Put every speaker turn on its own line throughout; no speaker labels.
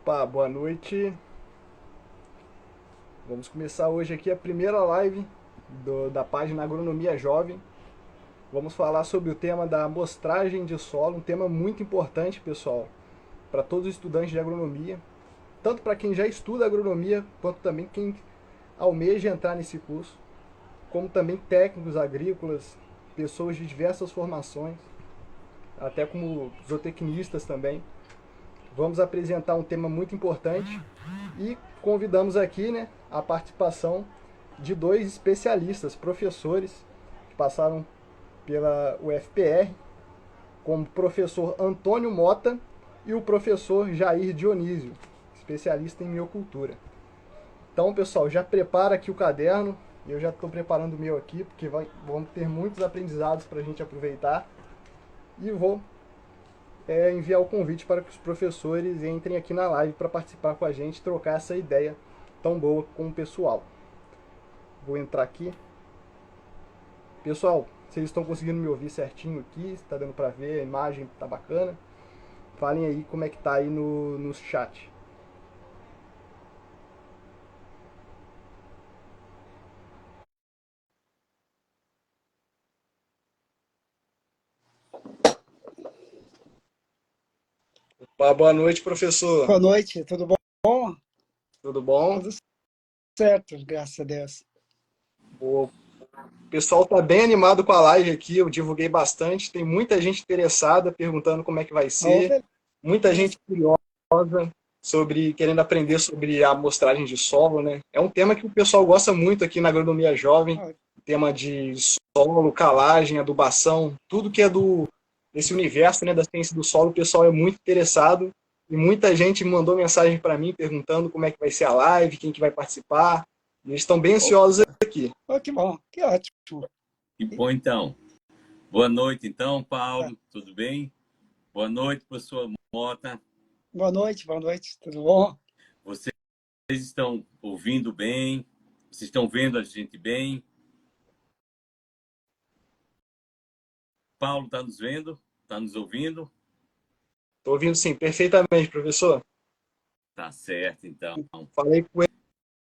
Opa, boa noite. Vamos começar hoje aqui a primeira live da página Agronomia Jovem. Vamos falar sobre o tema da amostragem de solo, um tema muito importante, pessoal, para todos os estudantes de agronomia, tanto para quem já estuda agronomia, quanto também quem almeja entrar nesse curso, como também técnicos agrícolas, pessoas de diversas formações, até como zootecnistas também. Vamos apresentar um tema muito importante e convidamos aqui, né, a participação de dois especialistas, professores, que passaram pela UFPR, como o professor Antônio Mota e o professor Jair Dionísio, especialista em miocultura. Então, pessoal, já prepara aqui o caderno, eu já estou preparando o meu aqui, porque vamos ter muitos aprendizados para a gente aproveitar. E vou enviar o convite para que os professores entrem aqui na live para participar com a gente, trocar essa ideia tão boa com o pessoal. Vou entrar aqui. Pessoal, vocês estão conseguindo me ouvir certinho aqui? Está dando para ver? A imagem tá bacana? Falem aí como é que tá aí no chat. Boa noite, professor.
Boa noite, tudo bom?
Tudo bom?
Tudo certo, graças a Deus.
O pessoal tá bem animado com a live aqui, eu divulguei bastante, tem muita gente interessada, perguntando como é que vai ser, muita gente curiosa querendo aprender sobre a amostragem de solo, né? É um tema que o pessoal gosta muito aqui na Agronomia Jovem, tema de solo, calagem, adubação, tudo que é desse universo, né, da ciência do solo, o pessoal é muito interessado e muita gente mandou mensagem para mim perguntando como é que vai ser a live, quem que vai participar, e eles estão bem ansiosos aqui.
Oh, que bom, que ótimo.
Que bom, então. Boa noite, então, Paulo, tudo bem? Boa noite, professor Mota.
Boa noite, tudo bom?
Vocês estão ouvindo bem? Vocês estão vendo a gente bem? Paulo, está nos vendo? Está nos ouvindo?
Estou ouvindo sim, perfeitamente, professor.
Tá certo, então.
Falei com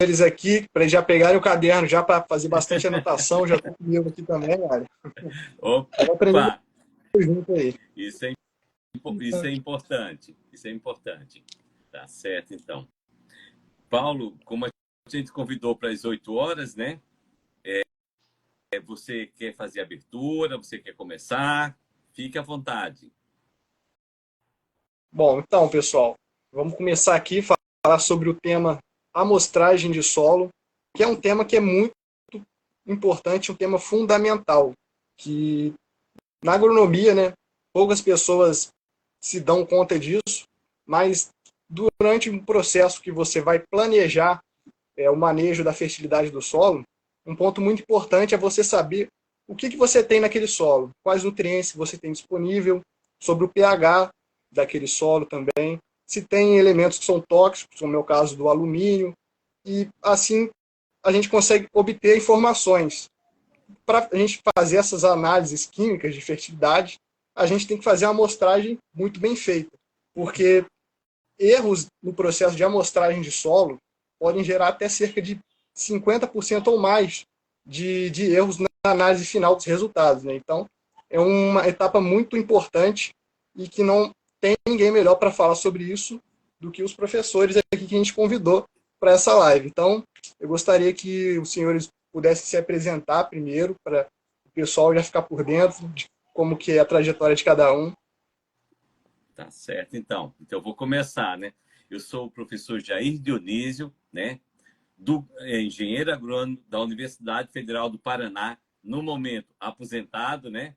eles aqui para eles já pegarem o caderno, já para fazer bastante anotação, já estou comigo aqui também, olha.
Opa!
Junto aí.
Isso é importante. Isso é importante. Tá certo, então. Paulo, como a gente convidou para as 8 horas, né? Você quer fazer a abertura? Você quer começar? Fique à vontade.
Bom, então, pessoal, vamos começar aqui a falar sobre o tema amostragem de solo, que é um tema que é muito importante, um tema fundamental, que na agronomia, né, poucas pessoas se dão conta disso, mas durante um processo que você vai planejar o manejo da fertilidade do solo, um ponto muito importante é você saber o que você tem naquele solo, quais nutrientes você tem disponível, sobre o pH daquele solo também, se tem elementos que são tóxicos, como é o caso do alumínio, e assim a gente consegue obter informações. Para a gente fazer essas análises químicas de fertilidade, a gente tem que fazer uma amostragem muito bem feita, porque erros no processo de amostragem de solo podem gerar até cerca de 50% ou mais de erros na análise final dos resultados, né? Então, é uma etapa muito importante e que não tem ninguém melhor para falar sobre isso do que os professores aqui que a gente convidou para essa live. Então, eu gostaria que os senhores pudessem se apresentar primeiro, para o pessoal já ficar por dentro de como que é a trajetória de cada um.
Tá certo, então. Então, eu vou começar, né? Eu sou o professor Jair Dionísio, né? Engenheiro agrônomo da Universidade Federal do Paraná, no momento aposentado, né?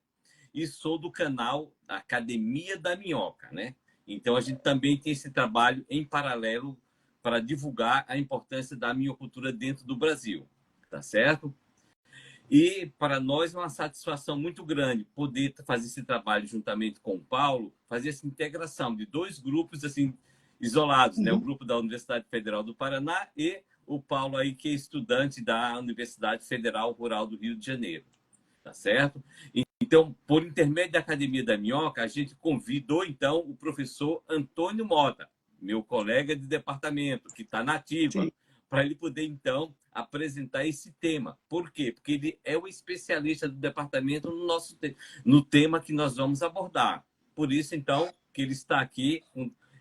E sou do canal Academia da Minhoca, né? Então, a gente também tem esse trabalho em paralelo para divulgar a importância da minhocultura dentro do Brasil, tá certo? E para nós é uma satisfação muito grande poder fazer esse trabalho juntamente com o Paulo, fazer essa integração de dois grupos assim isolados, né? O grupo da Universidade Federal do Paraná e o Paulo aí que é estudante da Universidade Federal Rural do Rio de Janeiro, tá certo? Então, por intermédio da Academia da Minhoca, a gente convidou então o professor Antônio Mota, meu colega de departamento, que está na ativa,
Sim.
para ele poder, então, apresentar esse tema. Por quê? Porque ele é o especialista do departamento no tema que nós vamos abordar. Por isso, então, que ele está aqui.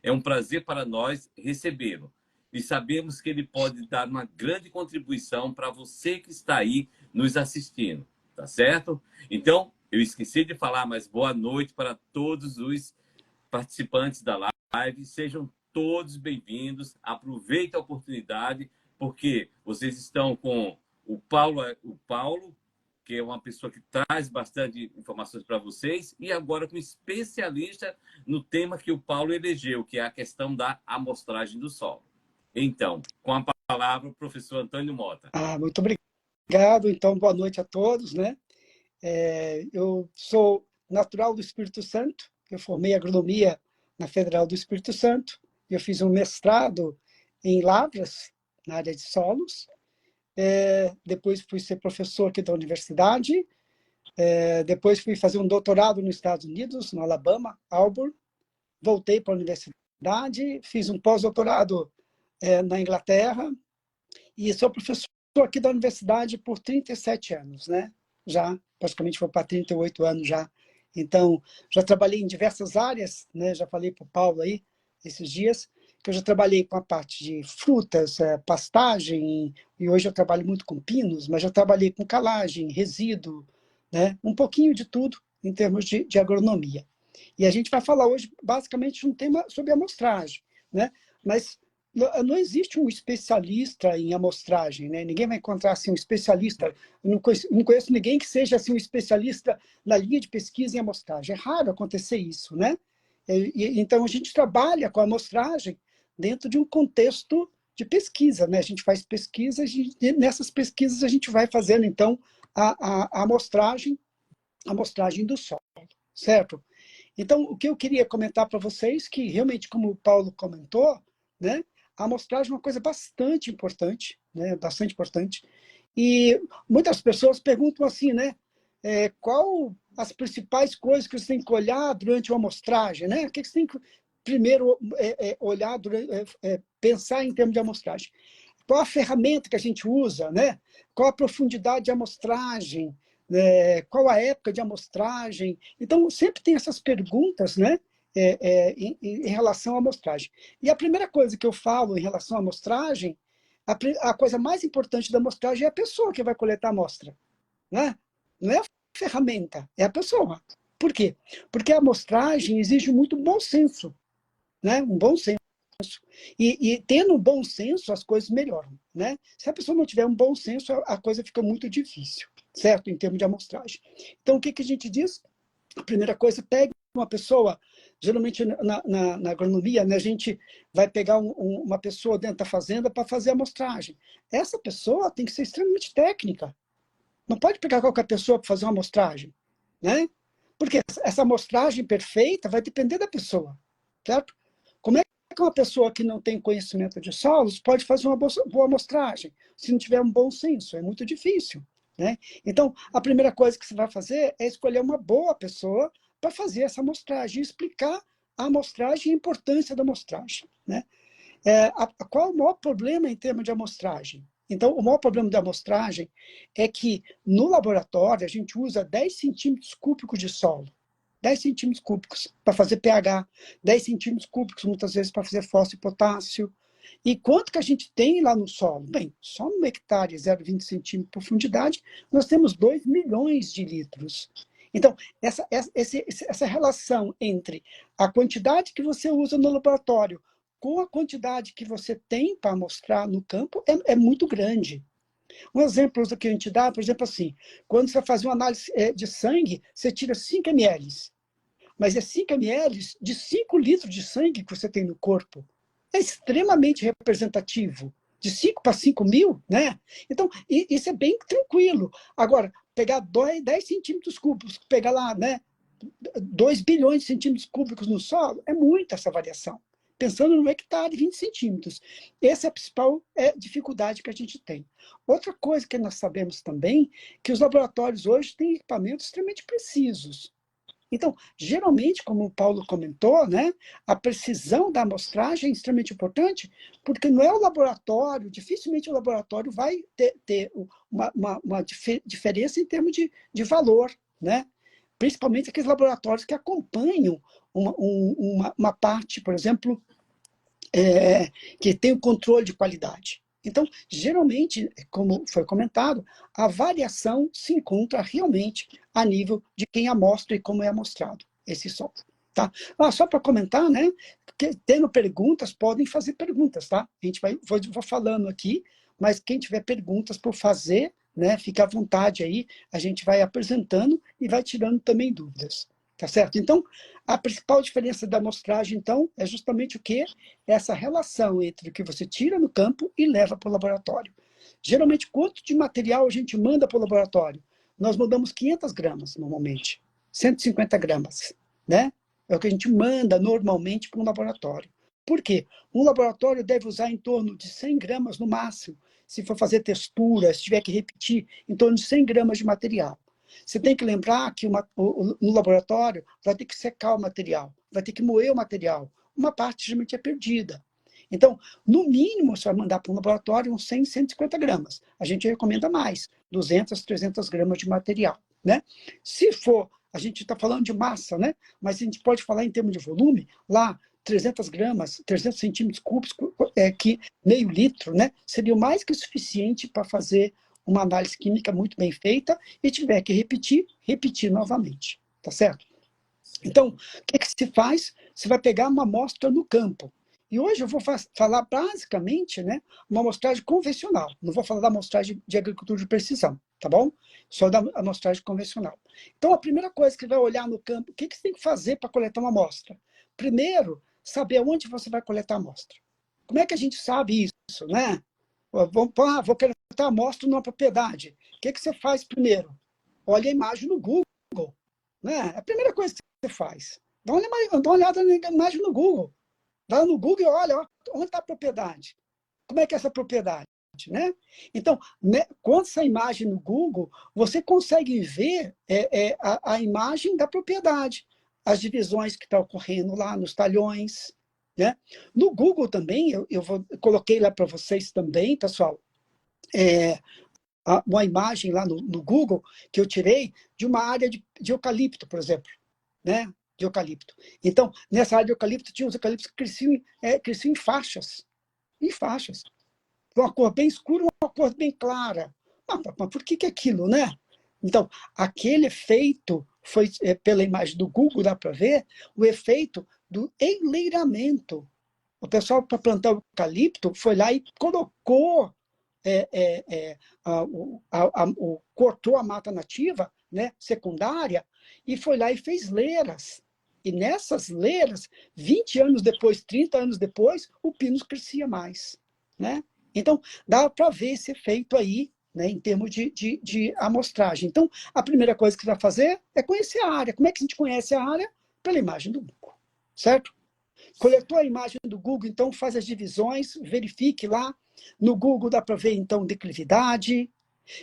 É um prazer para nós recebê-lo. E sabemos que ele pode dar uma grande contribuição para você que está aí nos assistindo. Tá certo? Então, eu esqueci de falar, mas boa noite para todos os participantes da live. Sejam todos bem-vindos. Aproveite a oportunidade, porque vocês estão com o Paulo, que é uma pessoa que traz bastante informações para vocês, e agora com um especialista no tema que o Paulo elegeu, que é a questão da amostragem do solo. Então, com a palavra, o professor Antônio Mota.
Muito obrigado. Então, boa noite a todos, né? Eu sou natural do Espírito Santo, eu formei agronomia na Federal do Espírito Santo, eu fiz um mestrado em lavras, na área de solos, depois fui ser professor aqui da universidade, depois fui fazer um doutorado nos Estados Unidos, no Alabama, Auburn, voltei para a universidade, fiz um pós-doutorado na Inglaterra e sou professor aqui da universidade por 37 anos, né? Já praticamente vou para 38 anos já. Então, já trabalhei em diversas áreas, né? Já falei para o Paulo aí esses dias, que eu já trabalhei com a parte de frutas, pastagem, e hoje eu trabalho muito com pinos, mas já trabalhei com calagem, resíduo, né? Um pouquinho de tudo em termos de agronomia. E a gente vai falar hoje, basicamente, um tema sobre amostragem, né? Mas não existe um especialista em amostragem, né? Ninguém vai encontrar assim, um especialista. Eu não conheço ninguém que seja assim, um especialista na linha de pesquisa em amostragem. É raro acontecer isso, né? Então, a gente trabalha com a amostragem dentro de um contexto de pesquisa, né? A gente faz pesquisas e nessas pesquisas a gente vai fazendo, então, a amostragem do solo, certo? Então, o que eu queria comentar para vocês, que realmente, como o Paulo comentou, né, a amostragem é uma coisa bastante importante, né, bastante importante. E muitas pessoas perguntam assim, né, qual as principais coisas que você tem que olhar durante uma amostragem, né? O que você tem que primeiro olhar, pensar em termos de amostragem? Qual a ferramenta que a gente usa, né? Qual a profundidade de amostragem? Qual a época de amostragem? Então, sempre tem essas perguntas, né? Em relação à amostragem. E a primeira coisa que eu falo em relação à amostragem, a coisa mais importante da amostragem é a pessoa que vai coletar a amostra, né? Não é a ferramenta, é a pessoa. Por quê? Porque a amostragem exige muito bom senso, né? Um bom senso. E tendo um bom senso, as coisas melhoram, né? Se a pessoa não tiver um bom senso, a coisa fica muito difícil, certo? Em termos de amostragem. Então, o que a gente diz? A primeira coisa, pegue uma pessoa, geralmente na agronomia, né, a gente vai pegar uma pessoa dentro da fazenda para fazer a amostragem. Essa pessoa tem que ser extremamente técnica. Não pode pegar qualquer pessoa para fazer uma amostragem, né? Porque essa amostragem perfeita vai depender da pessoa, certo? Como é que uma pessoa que não tem conhecimento de solos pode fazer uma boa amostragem se não tiver um bom senso? É muito difícil, né? Então, a primeira coisa que você vai fazer é escolher uma boa pessoa para fazer essa amostragem e explicar a amostragem e a importância da amostragem, né? Qual o maior problema em termos de amostragem? Então, o maior problema da amostragem é que no laboratório a gente usa 10 centímetros cúbicos de solo. 10 centímetros cúbicos para fazer pH, 10 centímetros cúbicos muitas vezes para fazer fósforo e potássio. E quanto que a gente tem lá no solo? Bem, só no hectare 0,20 centímetros de profundidade, nós temos 2 milhões de litros. Então, essa relação entre a quantidade que você usa no laboratório com a quantidade que você tem para mostrar no campo é muito grande. Um exemplo que a gente dá, por exemplo, assim, quando você vai fazer uma análise de sangue, você tira 5 ml, mas é 5 ml de 5 litros de sangue que você tem no corpo. É extremamente representativo. De 5 para 5 mil, né? Então, isso é bem tranquilo. Agora, pegar 10 centímetros cúbicos, pegar lá, né, 2 bilhões de centímetros cúbicos no solo, é muita essa variação. Pensando no hectare, 20 centímetros. Essa é a principal dificuldade que a gente tem. Outra coisa que nós sabemos também, que os laboratórios hoje têm equipamentos extremamente precisos. Então, geralmente, como o Paulo comentou, né, a precisão da amostragem é extremamente importante, porque não é o laboratório, dificilmente o laboratório vai ter uma diferença em termos de valor, né? Principalmente aqueles laboratórios que acompanham uma parte, por exemplo, que tem o controle de qualidade. Então, geralmente, como foi comentado, a variação se encontra realmente a nível de quem amostra e como é amostrado esse solo. Tá? Só para comentar, né, que, tendo perguntas, podem fazer perguntas, tá? A gente vou falando aqui, mas quem tiver perguntas por fazer, né, fica à vontade aí, a gente vai apresentando e vai tirando também dúvidas. Tá certo? Então, a principal diferença da amostragem, então, é justamente o quê? Essa relação entre o que você tira no campo e leva para o laboratório. Geralmente, quanto de material a gente manda para o laboratório? Nós mandamos 500 gramas, normalmente. 150 gramas, né? É o que a gente manda normalmente para um laboratório. Por quê? Um laboratório deve usar em torno de 100 gramas no máximo. Se for fazer textura, se tiver que repetir, em torno de 100 gramas de material. Você tem que lembrar que no laboratório vai ter que secar o material, vai ter que moer o material. Uma parte geralmente é perdida. Então, no mínimo, você vai mandar para um laboratório uns 100, 150 gramas. A gente recomenda mais, 200, 300 gramas de material. Né? Se for, a gente está falando de massa, né? Mas a gente pode falar em termos de volume, lá 300 gramas, 300 centímetros cúbicos, que meio litro, né? Seria mais que suficiente para fazer uma análise química muito bem feita e tiver que repetir novamente, tá certo? Então, o que se faz? Você vai pegar uma amostra no campo. E hoje eu vou falar basicamente, né, uma amostragem convencional. Não vou falar da amostragem de agricultura de precisão, tá bom? Só da amostragem convencional. Então, a primeira coisa que vai olhar no campo, o que você tem que fazer para coletar uma amostra? Primeiro, saber onde você vai coletar a amostra. Como é que a gente sabe isso, né? Vou coletar a amostra numa propriedade. O que você faz primeiro? Olha a imagem no Google. Né? É a primeira coisa que você faz. Dá uma olhada na imagem no Google. Vai no Google e olha onde está a propriedade. Como é que é essa propriedade? Né? Então, né, com essa imagem no Google, você consegue ver a imagem da propriedade, as divisões que estão ocorrendo lá nos talhões. Né? No Google também, coloquei lá para vocês também, pessoal, uma imagem lá no Google que eu tirei de uma área de eucalipto, por exemplo, né? De eucalipto. Então, nessa área de eucalipto, tinha os eucaliptos que cresciam em faixas. Em faixas. Uma cor bem escura, uma cor bem clara. Mas por que aquilo, né? Então, aquele efeito foi, pela imagem do Google, dá para ver, o efeito do enleiramento. O pessoal, para plantar o eucalipto, foi lá e colocou, cortou a mata nativa, né, secundária, e foi lá e fez leiras. E nessas leiras, 20 anos depois, 30 anos depois, o pinus crescia mais. Né? Então, dá para ver esse efeito aí, né, em termos de amostragem. Então, a primeira coisa que você vai fazer é conhecer a área. Como é que a gente conhece a área? Pela imagem do Google, certo? Coletou a imagem do Google, então faz as divisões, verifique lá. No Google dá para ver, então, declividade.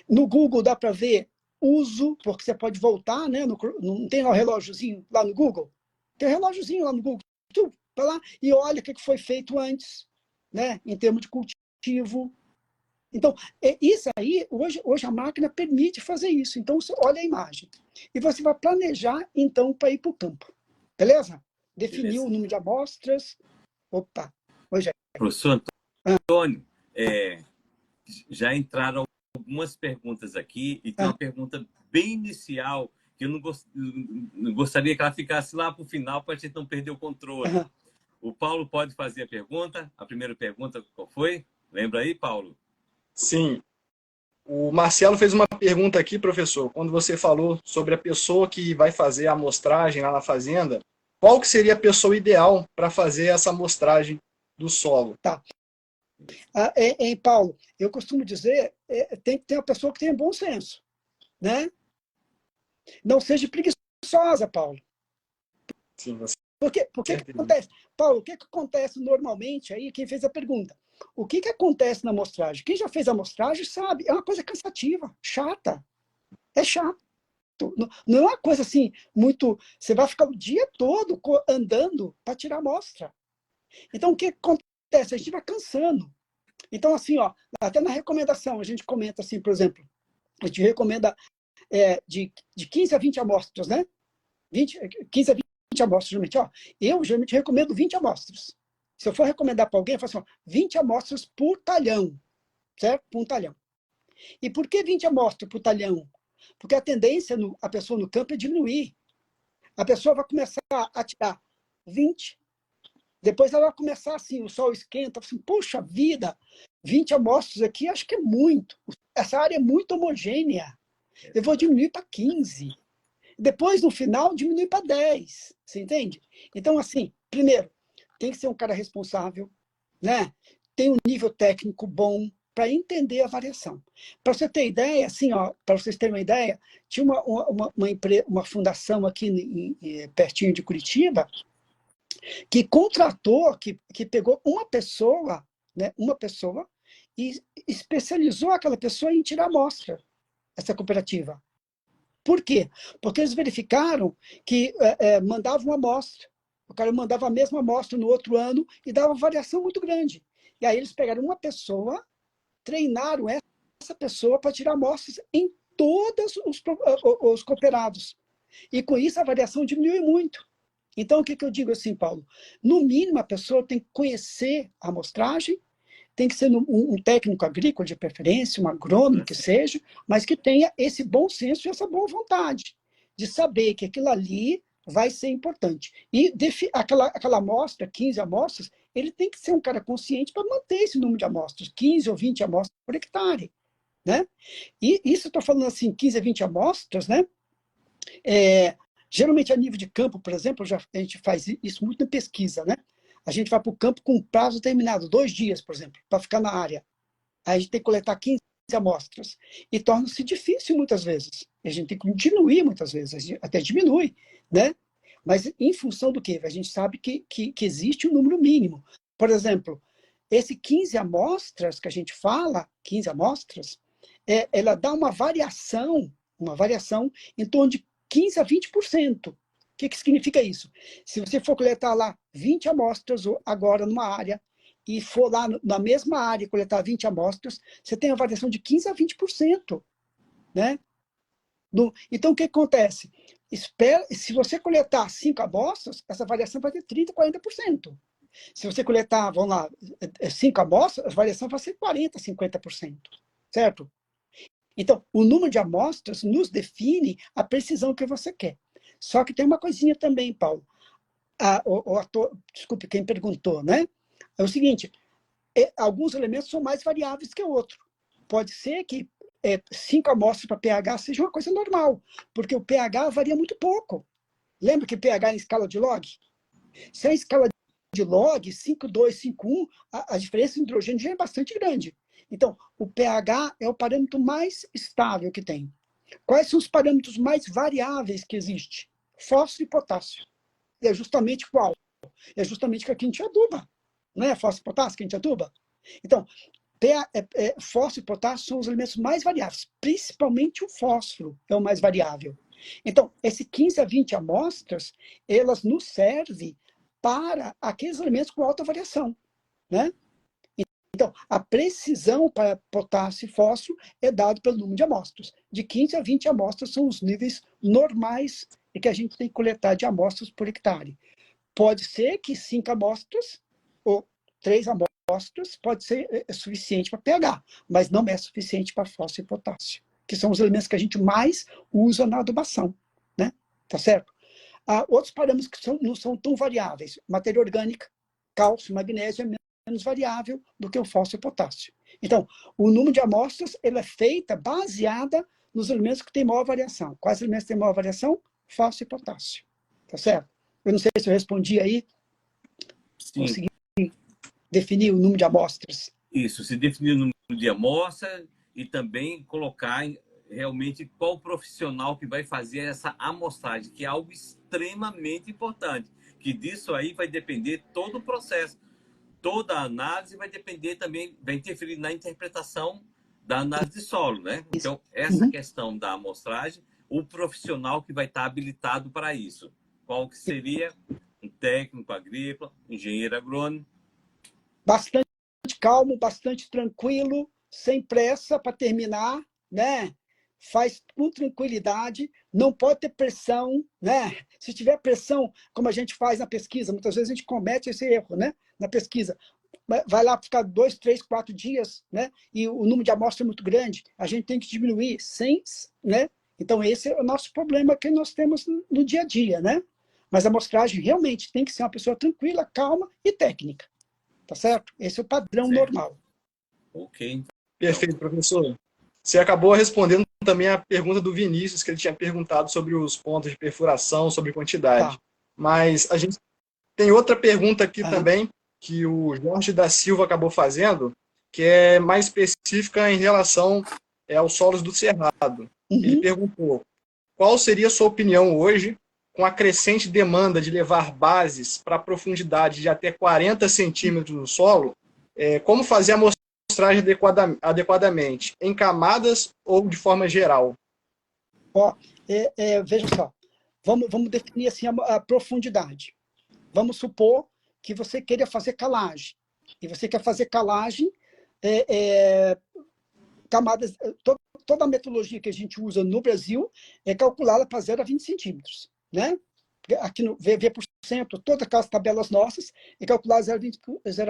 No Google dá para ver uso, porque você pode voltar, né? Não tem lá o relógiozinho lá no Google? Tem um relógiozinho lá no Google. Tu vai lá e olha o que foi feito antes, né? Em termos de cultivo. Então, isso aí, hoje a máquina permite fazer isso. Então, você olha a imagem. E você vai planejar, então, para ir para o campo. Beleza? Definiu o número de amostras. Opa! Hoje
Professor Antônio, já entraram algumas perguntas aqui e tem uma pergunta bem inicial que eu não gostaria que ela ficasse lá para o final para a gente não perder o controle. O Paulo pode fazer a pergunta? A primeira pergunta qual foi? Lembra aí, Paulo?
Sim. O Marcelo fez uma pergunta aqui, professor, quando você falou sobre a pessoa que vai fazer a amostragem lá na fazenda, qual que seria a pessoa ideal para fazer essa amostragem do solo?
Tá. Paulo, eu costumo dizer, tem que ter uma pessoa que tenha bom senso, né? Não seja preguiçosa, Paulo.
Sim, você...
Por que acontece? Paulo, o que acontece normalmente aí? Quem fez a pergunta? O que acontece na amostragem? Quem já fez a amostragem sabe, é uma coisa cansativa, chata. É chato. certo. Não é uma coisa assim, muito... Você vai ficar o dia todo andando para tirar amostra. Então, o que acontece? A gente vai cansando. Então, assim, ó, até na recomendação, a gente comenta assim, por exemplo, a gente recomenda de 15 a 20 amostras, né? 15 a 20 amostras, geralmente. Ó, eu geralmente recomendo 20 amostras. Se eu for recomendar para alguém, eu falo assim, ó, 20 amostras por talhão, certo? Por um talhão. E por que 20 amostras por talhão? Porque a tendência, a pessoa no campo é diminuir. A pessoa vai começar a tirar 20, depois ela vai começar assim, o sol esquenta, assim, puxa vida, 20 amostras aqui, acho que é muito. Essa área é muito homogênea. Eu vou diminuir para 15. Depois, no final, diminui para 10. Você entende? Então, assim, primeiro, tem que ser um cara responsável, né? Tem um nível técnico bom para entender a variação. Para você ter ideia, assim, ó, para vocês terem uma ideia, tinha uma fundação aqui pertinho de Curitiba que contratou, que pegou uma pessoa, né, e especializou aquela pessoa em tirar amostra, essa cooperativa. Por quê? Porque eles verificaram que mandava uma amostra, o cara mandava a mesma amostra no outro ano e dava uma variação muito grande. E aí eles pegaram uma pessoa, treinaram essa pessoa para tirar amostras em todos os cooperados. E com isso a variação diminuiu muito. Então, o que eu digo assim, Paulo? No mínimo, a pessoa tem que conhecer a amostragem, tem que ser um técnico agrícola de preferência, um agrônomo que seja, mas que tenha esse bom senso e essa boa vontade de saber que aquilo ali vai ser importante. E aquela amostra, 15 amostras, ele tem que ser um cara consciente para manter esse número de amostras, 15 ou 20 amostras por hectare. Né? E isso eu estou falando assim, 15 a 20 amostras, né? Geralmente a nível de campo, por exemplo, a gente faz isso muito na pesquisa, né? A gente vai para o campo com um prazo determinado, 2 dias, por exemplo, para ficar na área. Aí a gente tem que coletar 15 amostras. E torna-se difícil muitas vezes. A gente tem que diminuir muitas vezes, até diminui, né? Mas em função do quê? A gente sabe que existe um número mínimo. Por exemplo, esse 15 amostras que a gente fala, 15 amostras, ela dá uma variação em torno de 15 a 20%. O que significa isso? Se você for coletar lá 20 amostras agora numa área e for lá na mesma área coletar 20 amostras, você tem uma variação de 15 a 20%. Né? Então, o que acontece? Se você coletar 5 amostras, essa variação vai ter 30, 40%. Se você coletar, vamos lá, 5 amostras, a variação vai ser 40, 50%. Certo? Então, o número de amostras nos define a precisão que você quer. Só que tem uma coisinha também, Paulo. Desculpe, quem perguntou, né? É o seguinte, alguns elementos são mais variáveis que outros. Pode ser que 5 amostras para pH seja uma coisa normal, porque o pH varia muito pouco. Lembra que pH é em escala de log? Se é em escala de log, 5,2, 5,1, a diferença de hidrogênio já é bastante grande. Então, o pH é o parâmetro mais estável que tem. Quais são os parâmetros mais variáveis que existem? Fósforo e potássio. E é justamente qual? É justamente que a gente aduba. Não é fósforo e potássio que a gente aduba? Então, fósforo e potássio são os elementos mais variáveis. Principalmente o fósforo é o mais variável. Então, esse 15 a 20 amostras, elas nos servem para aqueles elementos com alta variação. Né? Então, a precisão para potássio e fósforo é dado pelo número de amostras. De 15 a 20 amostras são os níveis normais que a gente tem que coletar de amostras por hectare. Pode ser que 5 amostras ou 3 amostras pode ser suficiente para pH, mas não é suficiente para fósforo e potássio, que são os elementos que a gente mais usa na adubação. Né? Tá certo? Outros parâmetros que não são tão variáveis. Matéria orgânica, cálcio, magnésio é menos variável do que o fósforo e o potássio. Então, o número de amostras ele é feita baseada nos elementos que têm maior variação. Quais elementos têm maior variação? Fósforo e potássio. Tá certo? Eu não sei se eu respondi aí.
Sim.
Consegui definir o número de amostras.
Isso, se definir o número de amostras e também colocar realmente qual profissional que vai fazer essa amostragem, que é algo extremamente importante, que disso aí vai depender todo o processo. Toda a análise vai depender também, vai interferir na interpretação da análise de solo, né? Então, essa questão da amostragem, o profissional que vai estar habilitado para isso? Qual que seria? Um técnico agrícola, engenheiro agrônomo?
Bastante calmo, bastante tranquilo, sem pressa para terminar, né? Faz com tranquilidade, não pode ter pressão, né? Se tiver pressão, como a gente faz na pesquisa, muitas vezes a gente comete esse erro, né? Na pesquisa. Vai lá ficar 2, 3, 4 dias, né? E o número de amostra é muito grande, a gente tem que diminuir sem, né? Então, esse é o nosso problema que nós temos no dia a dia, né? Mas a amostragem realmente tem que ser uma pessoa tranquila, calma e técnica. Tá certo? Esse é o padrão normal.
Ok.
Perfeito, professor. Você acabou respondendo também a pergunta do Vinícius, que ele tinha perguntado sobre os pontos de perfuração, sobre quantidade.
Tá.
Mas a gente tem outra pergunta aqui
Aham.
também, que o Jorge da Silva acabou fazendo, que é mais específica em relação aos solos do Cerrado. Ele
Uhum.
perguntou: qual seria a sua opinião hoje, com a crescente demanda de levar bases para profundidade de até 40 centímetros no solo, como fazer a amostragem adequadamente, em camadas ou de forma geral?
Ó, veja só, vamos definir assim a profundidade. Vamos supor que você queira fazer calagem. E você quer fazer calagem, camadas, toda a metodologia que a gente usa no Brasil é calculada para 0 a 20 centímetros. Né? Aqui no V%, todas aquelas tabelas nossas é calculada 0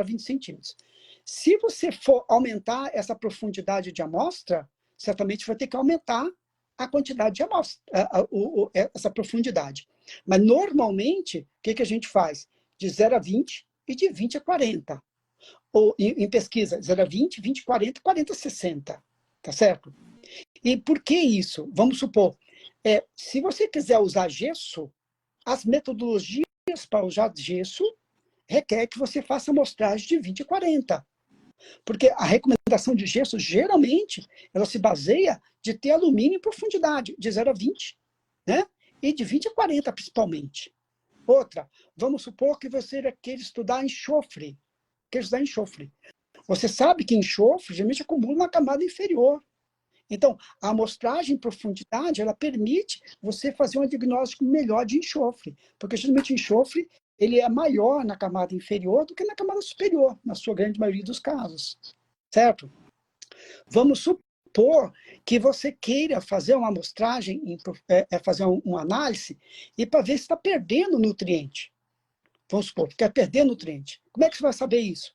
a 20 centímetros. Se você for aumentar essa profundidade de amostra, certamente vai ter que aumentar a quantidade de amostra, essa profundidade. Mas, normalmente, o que a gente faz? De 0 a 20 e de 20 a 40. Ou, em pesquisa, 0 a 20, 20 a 40, 40 a 60. Tá certo? E por que isso? Vamos supor, se você quiser usar gesso, as metodologias para usar gesso requer que você faça amostragem de 20 a 40. Porque a recomendação de gesso, geralmente, ela se baseia de ter alumínio em profundidade, de 0 a 20, né? E de 20 a 40, principalmente. Outra, vamos supor que você queira estudar enxofre. Você sabe que enxofre geralmente acumula na camada inferior. Então, a amostragem em profundidade, ela permite você fazer um diagnóstico melhor de enxofre. Porque, geralmente, o enxofre ele é maior na camada inferior do que na camada superior, na sua grande maioria dos casos. Certo? Vamos supor que você queira fazer uma amostragem, fazer uma análise, e para ver se está perdendo nutriente. Vamos supor, quer perder nutriente. Como é que você vai saber isso?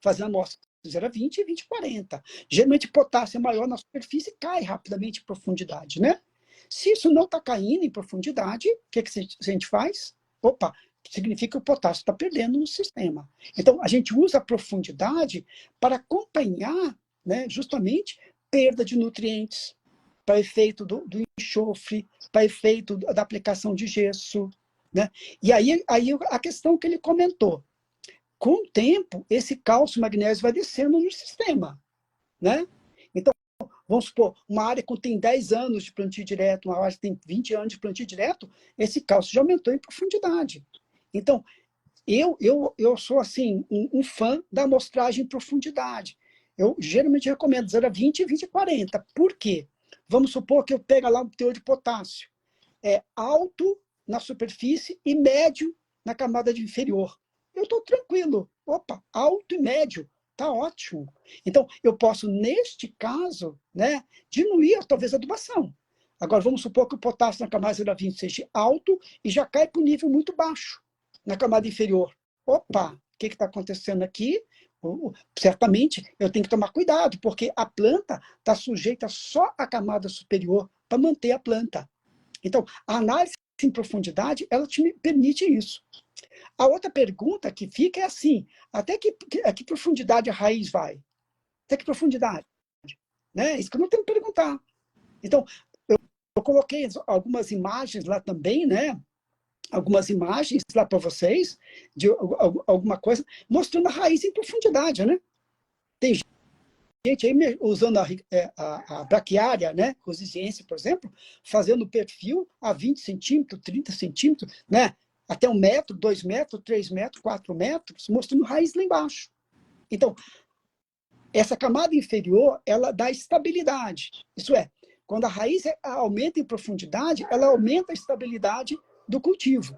Fazer a amostra de 0 a 20 e 20 a 40. Geralmente, potássio é maior na superfície e cai rapidamente em profundidade, né? Se isso não está caindo em profundidade, o que a gente faz? Opa, significa que o potássio está perdendo no sistema. Então, a gente usa a profundidade para acompanhar, né, justamente, perda de nutrientes, para efeito do enxofre, para efeito da aplicação de gesso. Né? E aí a questão que ele comentou, com o tempo, esse cálcio e magnésio vai descendo no sistema. Né? Então, vamos supor, uma área que tem 10 anos de plantio direto, uma área que tem 20 anos de plantio direto, esse cálcio já aumentou em profundidade. Então, eu sou assim, um fã da amostragem em profundidade. Eu geralmente recomendo 0 a 20 e 20 a 40. Por quê? Vamos supor que eu pego lá um teor de potássio. É alto na superfície e médio na camada de inferior. Eu estou tranquilo. Opa, alto e médio. Está ótimo. Então, eu posso, neste caso, né, diminuir talvez a adubação. Agora, vamos supor que o potássio na camada 0 a 20 seja alto e já cai para um nível muito baixo na camada inferior. Opa, o que está acontecendo aqui? Certamente eu tenho que tomar cuidado, porque a planta está sujeita só à camada superior para manter a planta. Então, a análise em profundidade, ela te permite isso. A outra pergunta que fica é assim, até que profundidade a raiz vai? Até que profundidade? Né? Isso que eu não tenho que perguntar. Então, eu coloquei algumas imagens lá também, né? Algumas imagens lá para vocês, de alguma coisa, mostrando a raiz em profundidade, né? Tem gente aí usando a braquiária, né? Rosiziense, por exemplo, fazendo perfil a 20 centímetros, 30 centímetros, né? Até 1 metro, 2 metros, 3 metros, 4 metros, mostrando raiz lá embaixo. Então, essa camada inferior, ela dá estabilidade. Isso é, Quando a raiz aumenta em profundidade, ela aumenta a estabilidade do cultivo.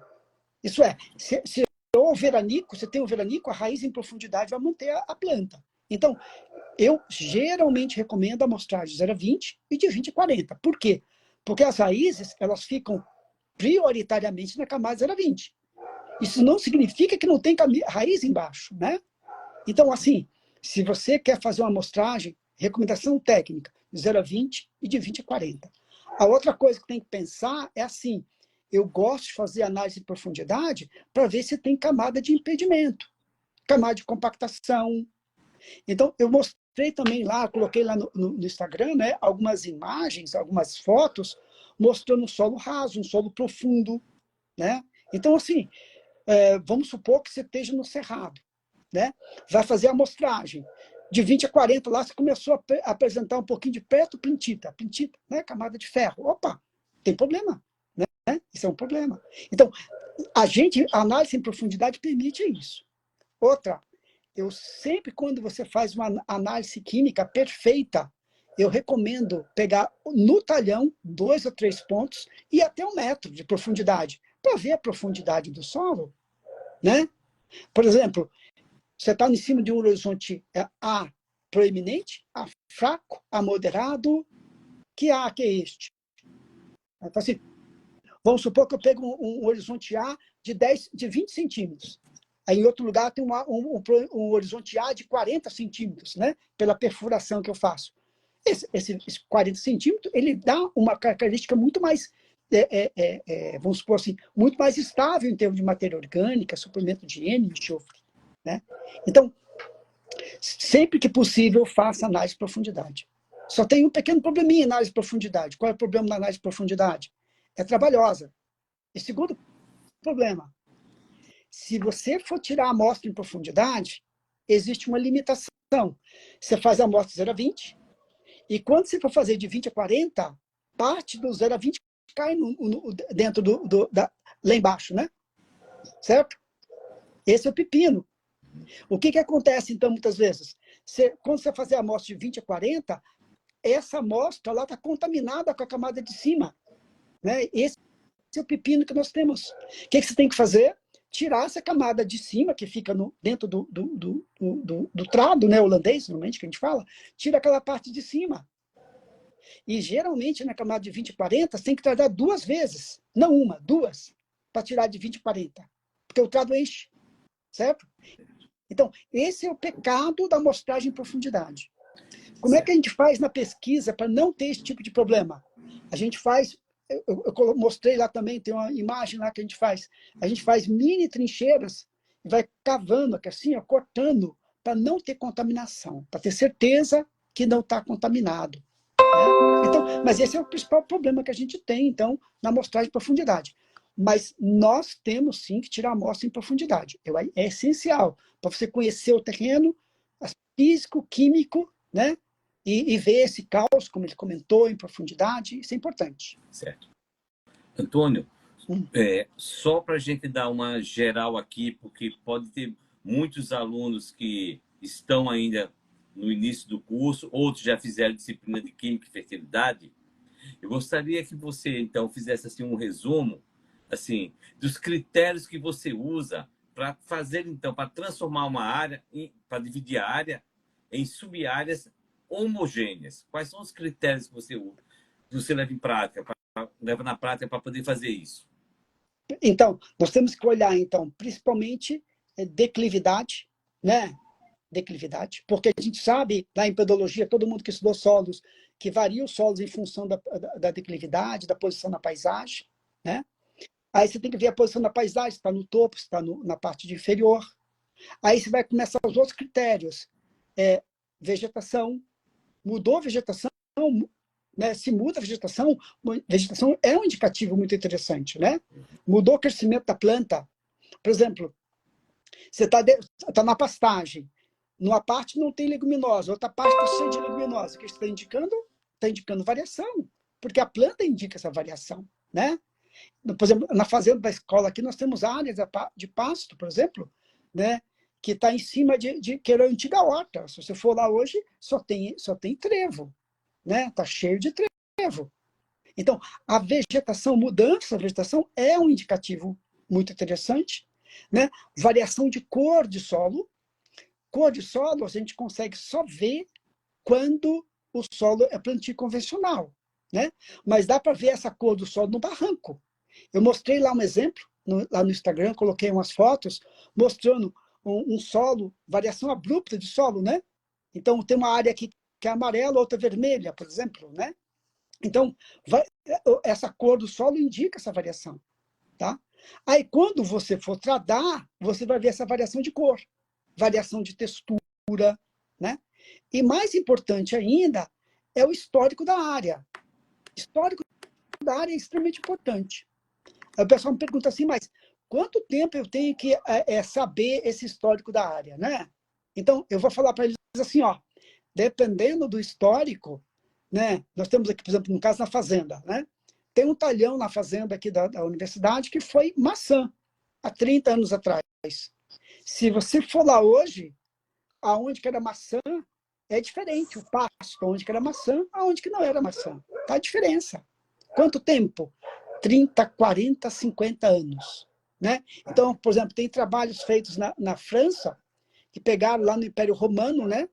Isso é, se o veranico, você tem um veranico, a raiz em profundidade vai manter a planta. Então, eu geralmente recomendo a amostragem de 0,20 e de 20 a 40. Por quê? Porque as raízes, elas ficam prioritariamente na camada 0,20. Isso não significa que não tem raiz embaixo, né? Então, assim, se você quer fazer uma amostragem, recomendação técnica, de 0,20 e de 20 a 40. A outra coisa que tem que pensar é assim, eu gosto de fazer análise de profundidade para ver se tem camada de impedimento, camada de compactação. Então, eu mostrei também lá, coloquei lá no Instagram, né, algumas imagens, algumas fotos, mostrando um solo raso, um solo profundo, né? Então, assim, vamos supor que você esteja no cerrado, né? Vai fazer a amostragem. De 20 a 40, lá você começou a apresentar um pouquinho de pletopentita, pentita, né? Camada de ferro. Opa, tem problema, né? Isso é um problema. Então, a análise em profundidade permite isso. Outra, eu sempre, quando você faz uma análise química perfeita, eu recomendo pegar no talhão 2 ou 3 pontos e até 1 metro de profundidade, para ver a profundidade do solo, né? Por exemplo, você está em cima de um horizonte A proeminente, A fraco, A moderado, que A que é este? Então, assim, vamos supor que eu pego um horizonte A de 20 centímetros. Aí, em outro lugar, tem um horizonte A de 40 centímetros, né? Pela perfuração que eu faço. Esse 40 centímetros, ele dá uma característica muito mais, vamos supor assim, muito mais estável em termos de matéria orgânica, suprimento de N, de enxofre, né? Então, sempre que possível, faça análise de profundidade. Só tem um pequeno probleminha em análise de profundidade. Qual é o problema da análise de profundidade? É trabalhosa. E segundo problema, se você for tirar a amostra em profundidade, existe uma limitação. Você faz a amostra 0,20, e quando você for fazer de 20 a 40, parte do 0,20 cai dentro lá embaixo, né? Certo? Esse é o pepino. O que acontece, então, muitas vezes? Quando você fazer a amostra de 20 a 40, essa amostra está contaminada com a camada de cima, né? Esse é o pepino que nós temos. O que você tem que fazer? Tirar essa camada de cima, que fica dentro do trado, né, holandês, normalmente, que a gente fala, tira aquela parte de cima. E, geralmente, na camada de 20 a 40, você tem que tratar 2 vezes, não uma, 2, para tirar de 20 a 40, porque o trado enche, certo? Então, esse é o pecado da amostragem em profundidade. Como é que a gente faz na pesquisa para não ter esse tipo de problema? A gente faz, eu mostrei lá também, tem uma imagem lá que a gente faz mini trincheiras e vai cavando aqui assim, ó, cortando, para não ter contaminação, para ter certeza que não está contaminado, né? Então, mas esse é o principal problema que a gente tem, então, na amostragem de profundidade. Mas nós temos, sim, que tirar a amostra em profundidade. É essencial para você conhecer o terreno, físico, químico, né? E ver esse caos, como ele comentou, em profundidade. Isso é importante.
Certo. Antônio, só para a gente dar uma geral aqui, porque pode ter muitos alunos que estão ainda no início do curso, outros já fizeram disciplina de Química e Fertilidade. Eu gostaria que você, então, fizesse assim, um resumo assim, dos critérios que você usa para fazer, então, para transformar uma área, para dividir a área em sub-áreas homogêneas. Quais são os critérios que você leva em prática, leva na prática para poder fazer isso?
Então, nós temos que olhar, então, principalmente declividade, né? Declividade, porque a gente sabe, na pedologia, todo mundo que estudou solos, que varia os solos em função da declividade, da posição na paisagem, né? Aí você tem que ver a posição da paisagem, se está no topo, se está na parte inferior. Aí você vai começar os outros critérios. Vegetação. Mudou a vegetação, né? Se muda a vegetação é um indicativo muito interessante, né? Mudou o crescimento da planta. Por exemplo, você está na pastagem. Numa parte não tem leguminosa, outra parte está cheia de leguminosa. O que está indicando? Está indicando variação, porque a planta indica essa variação, né? Por exemplo, na fazenda da escola aqui, nós temos áreas de pasto, por exemplo, né, que está em cima que era a antiga horta. Se você for lá hoje, só tem trevo, né? Está cheio de trevo. relevo. Então, a vegetação, mudança da vegetação é um indicativo muito interessante, né? Variação de cor de solo. Cor de solo a gente consegue só ver quando o solo é plantio convencional, né? Mas dá para ver essa cor do solo no barranco. Eu mostrei lá um exemplo, lá no Instagram, coloquei umas fotos mostrando um solo, variação abrupta de solo, né? Então, tem uma área aqui que é amarela, outra vermelha, por exemplo, né? Então, essa cor do solo indica essa variação, tá? Aí, quando você for tradar, você vai ver essa variação de cor, variação de textura, né? E mais importante ainda é o histórico da área. Histórico da área é extremamente importante. Aí o pessoal me pergunta assim, mas quanto tempo eu tenho que saber esse histórico da área, né? Então, eu vou falar para eles assim, ó, dependendo do histórico, né? Nós temos aqui, por exemplo, no caso, na fazenda, né? Tem um talhão na fazenda aqui da universidade que foi maçã, há 30 anos atrás. Se você for lá hoje, aonde que era maçã, é diferente. O pasto, onde que era maçã, aonde que não era maçã. Tá a diferença. Quanto tempo? 30, 40, 50 anos. Né? Então, por exemplo, tem trabalhos feitos na França, que pegaram lá no Império Romano, né?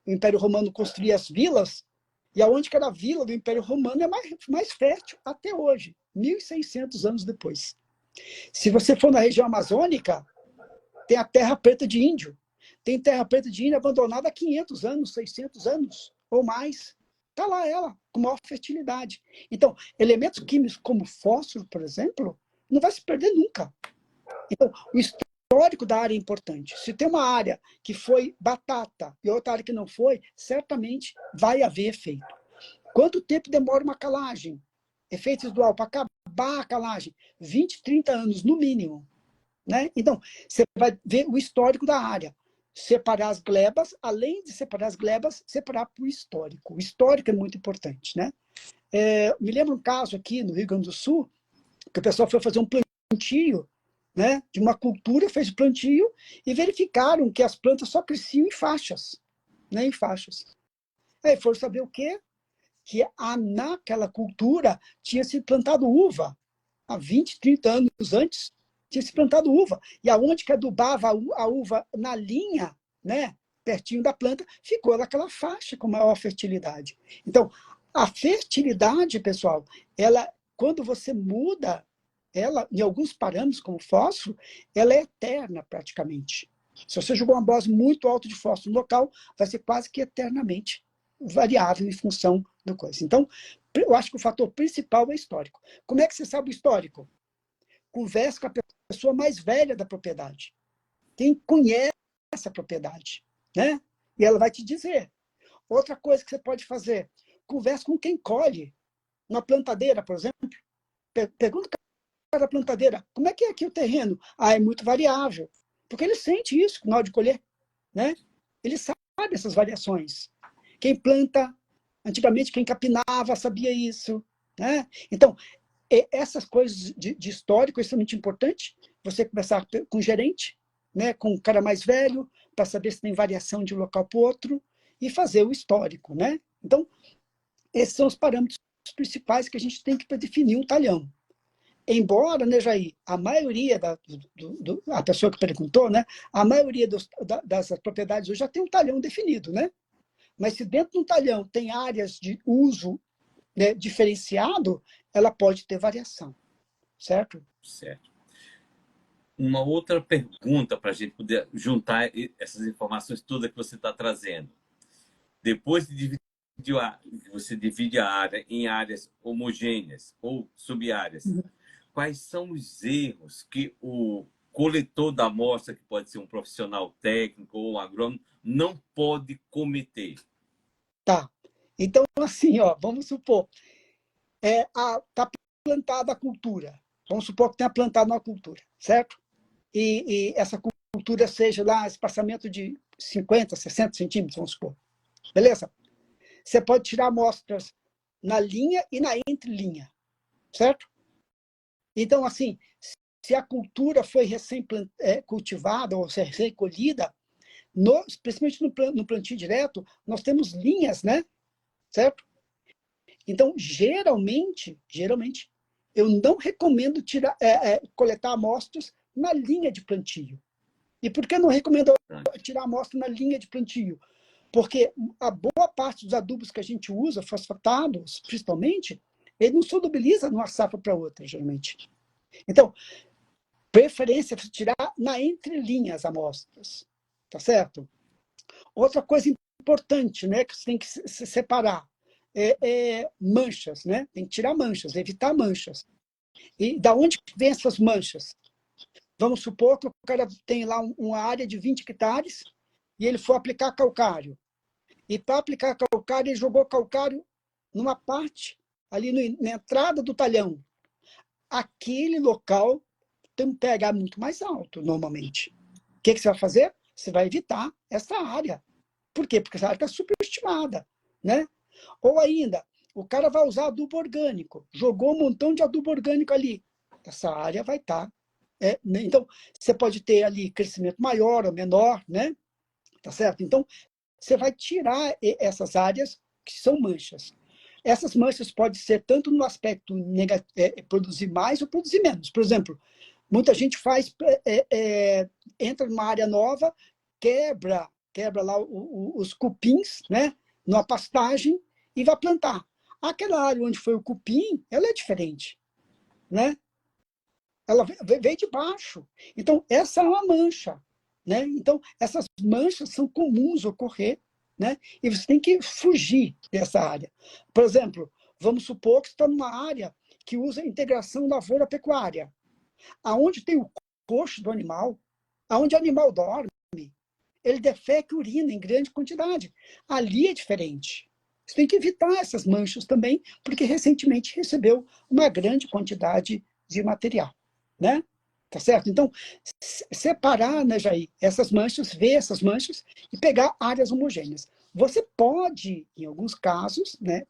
O Império Romano construía as vilas, e aonde que era a vila do Império Romano é mais fértil até hoje, 1.600 anos depois. Se você for na região amazônica, tem a terra preta de índio. Tem terra preta de índio abandonada há 500 anos, 600 anos ou mais. Está lá ela, com maior fertilidade. Então, elementos químicos como fósforo, por exemplo, não vai se perder nunca. Então, o histórico da área é importante. Se tem uma área que foi batata e outra área que não foi, certamente vai haver efeito. Quanto tempo demora uma calagem? Efeito residual para acabar a calagem? 20, 30 anos, no mínimo. Né? Então, você vai ver o histórico da área. Separar as glebas, além de separar as glebas, separar por histórico. O histórico é muito importante. Né? Me lembro um caso aqui no Rio Grande do Sul, que o pessoal foi fazer um plantio, né, de uma cultura, fez o plantio e verificaram que as plantas só cresciam em faixas. Né, em faixas. Aí foram saber o quê? Que naquela cultura tinha se plantado uva. Há 20, 30 anos antes, tinha se plantado uva. E aonde que adubava a uva na linha, né, pertinho da planta, ficou naquela faixa com maior fertilidade. Então, a fertilidade, pessoal, ela, quando você muda ela, em alguns parâmetros, como fósforo, ela é eterna praticamente. Se você jogar uma dose muito alta de fósforo no local, vai ser quase que eternamente variável em função do coisa. Então, eu acho que o fator principal é histórico. Como é que você sabe o histórico? Converse com a pessoa mais velha da propriedade. Quem conhece a propriedade, né? E ela vai te dizer. Outra coisa que você pode fazer, converse com quem colhe. Na plantadeira, por exemplo, pergunta para a plantadeira, como é que é aqui o terreno? Ah, é muito variável. Porque ele sente isso na hora de colher, né? Ele sabe essas variações. Quem planta, antigamente quem capinava sabia isso, né? Então, essas coisas de histórico é extremamente importante. Você conversar com o gerente, né, com o cara mais velho, para saber se tem variação de um local para o outro, e fazer o histórico, né? Então, esses são os parâmetros principais que a gente tem que definir um talhão. Embora, né, Jair, a maioria a pessoa que perguntou, né, a maioria das propriedades hoje já tem um talhão definido, né? Mas se dentro de um talhão tem áreas de uso, né, diferenciado, ela pode ter variação, certo?
Certo. Uma outra pergunta para a gente poder juntar essas informações todas que você está trazendo. Depois de você divide a área em áreas homogêneas ou sub-áreas, quais são os erros que o coletor da amostra, que pode ser um profissional técnico ou um agrônomo, não pode cometer?
Tá. Então, assim, ó, vamos supor, tá plantada a cultura. Vamos supor que tenha plantado uma cultura, certo? E essa cultura seja lá espaçamento de 50, 60 centímetros, vamos supor. Beleza? Você pode tirar amostras na linha e na entrelinha, certo? Então, assim, se a cultura foi recém-cultivada ou recém-colhida, principalmente no plantio direto, nós temos linhas, né? Certo? Então, geralmente, eu não recomendo coletar amostras na linha de plantio. E por que não recomendo tirar amostra na linha de plantio? Porque a boa parte dos adubos que a gente usa, fosfatados, principalmente, ele não solubiliza de uma safra para outra, geralmente. Então, preferência é tirar na entrelinha as amostras. Tá certo? Outra coisa importante, né, que você tem que se separar, manchas, né? Tem que tirar manchas, evitar manchas. E da onde vem essas manchas? Vamos supor que o cara tem lá uma área de 20 hectares e ele for aplicar calcário. E para aplicar calcário, ele jogou calcário numa parte, ali na entrada do talhão. Aquele local tem um pH muito mais alto, normalmente. O que você vai fazer? Você vai evitar essa área. Por quê? Porque essa área está superestimada, né? Ou ainda, o cara vai usar adubo orgânico, jogou um montão de adubo orgânico ali. Essa área vai estar... né? Então, você pode ter ali crescimento maior ou menor, né? Tá certo? Então, você vai tirar essas áreas que são manchas. Essas manchas podem ser tanto no aspecto produzir mais ou produzir menos. Por exemplo, muita gente entra numa área nova, quebra lá os cupins, né, numa pastagem e vai plantar. Aquela área onde foi o cupim, ela é diferente, né? Ela veio de baixo. Então, essa é uma mancha, né? Então, essas manchas são comuns ocorrer, né? E você tem que fugir dessa área. Por exemplo, vamos supor que você está numa área que usa integração lavoura-pecuária, aonde tem o coxo do animal, aonde o animal dorme, ele defeca e urina em grande quantidade. Ali é diferente. Você tem que evitar essas manchas também, porque recentemente recebeu uma grande quantidade de material, né? Tá certo? Então, separar, né, Jair, essas manchas, ver essas manchas e pegar áreas homogêneas. Você pode, em alguns casos, né,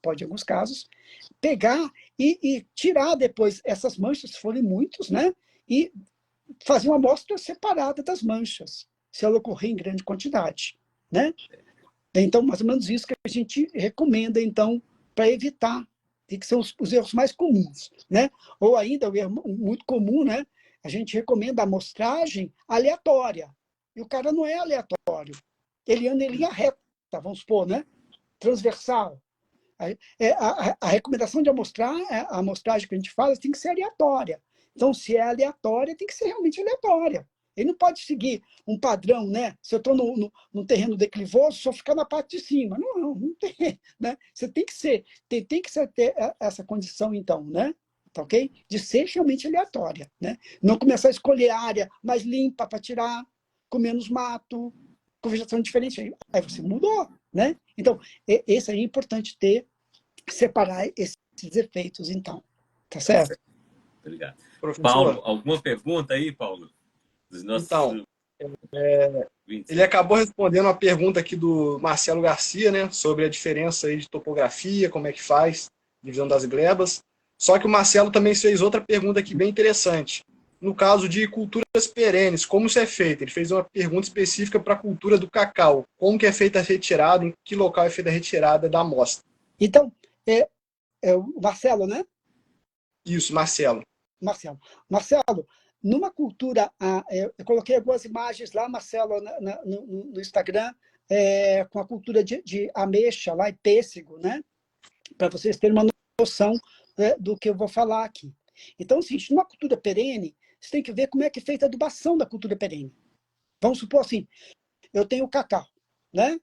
pegar e tirar depois essas manchas, se forem muitos, né, e fazer uma amostra separada das manchas, se ela ocorrer em grande quantidade, né? Então, mais ou menos isso que a gente recomenda, então, para evitar, que são os erros mais comuns, né? Ou ainda, o erro muito comum, né? A gente recomenda a amostragem aleatória. E o cara não é aleatório. Ele anda em linha reta, vamos supor, né? Transversal. A recomendação de amostrar, a amostragem que a gente fala, tem que ser aleatória. Então, se é aleatória, tem que ser realmente aleatória. Ele não pode seguir um padrão, né? Se eu estou num terreno declivoso, só ficar na parte de cima. Não tem, né? Você tem que ter essa condição, então, né? Tá ok? De ser realmente aleatória, né? Não começar a escolher a área mais limpa para tirar, com menos mato, com vegetação diferente. Aí você mudou, né? Então, esse aí é importante separar esses efeitos, então. Tá certo?
Obrigado.
Professor,
Paulo, alguma pergunta aí, Paulo? Dos nossos...
Então, ele acabou respondendo uma pergunta aqui do Marcelo Garcia, né, sobre a diferença aí de topografia, como é que faz, divisão das glebas. Só que o Marcelo também fez outra pergunta aqui bem interessante. No caso de culturas perenes, como isso é feito? Ele fez uma pergunta específica para a cultura do cacau. Como que é feita a retirada, em que local é feita a retirada da amostra?
Então, o Marcelo, né?
Isso, Marcelo.
Marcelo, numa cultura, eu coloquei algumas imagens lá, Marcelo, no Instagram, com a cultura de ameixa lá e pêssego, né? Para vocês terem uma noção, né, do que eu vou falar aqui. Então, assim, numa cultura perene, você tem que ver como é que é feita a adubação da cultura perene. Vamos supor assim, eu tenho o cacau, né?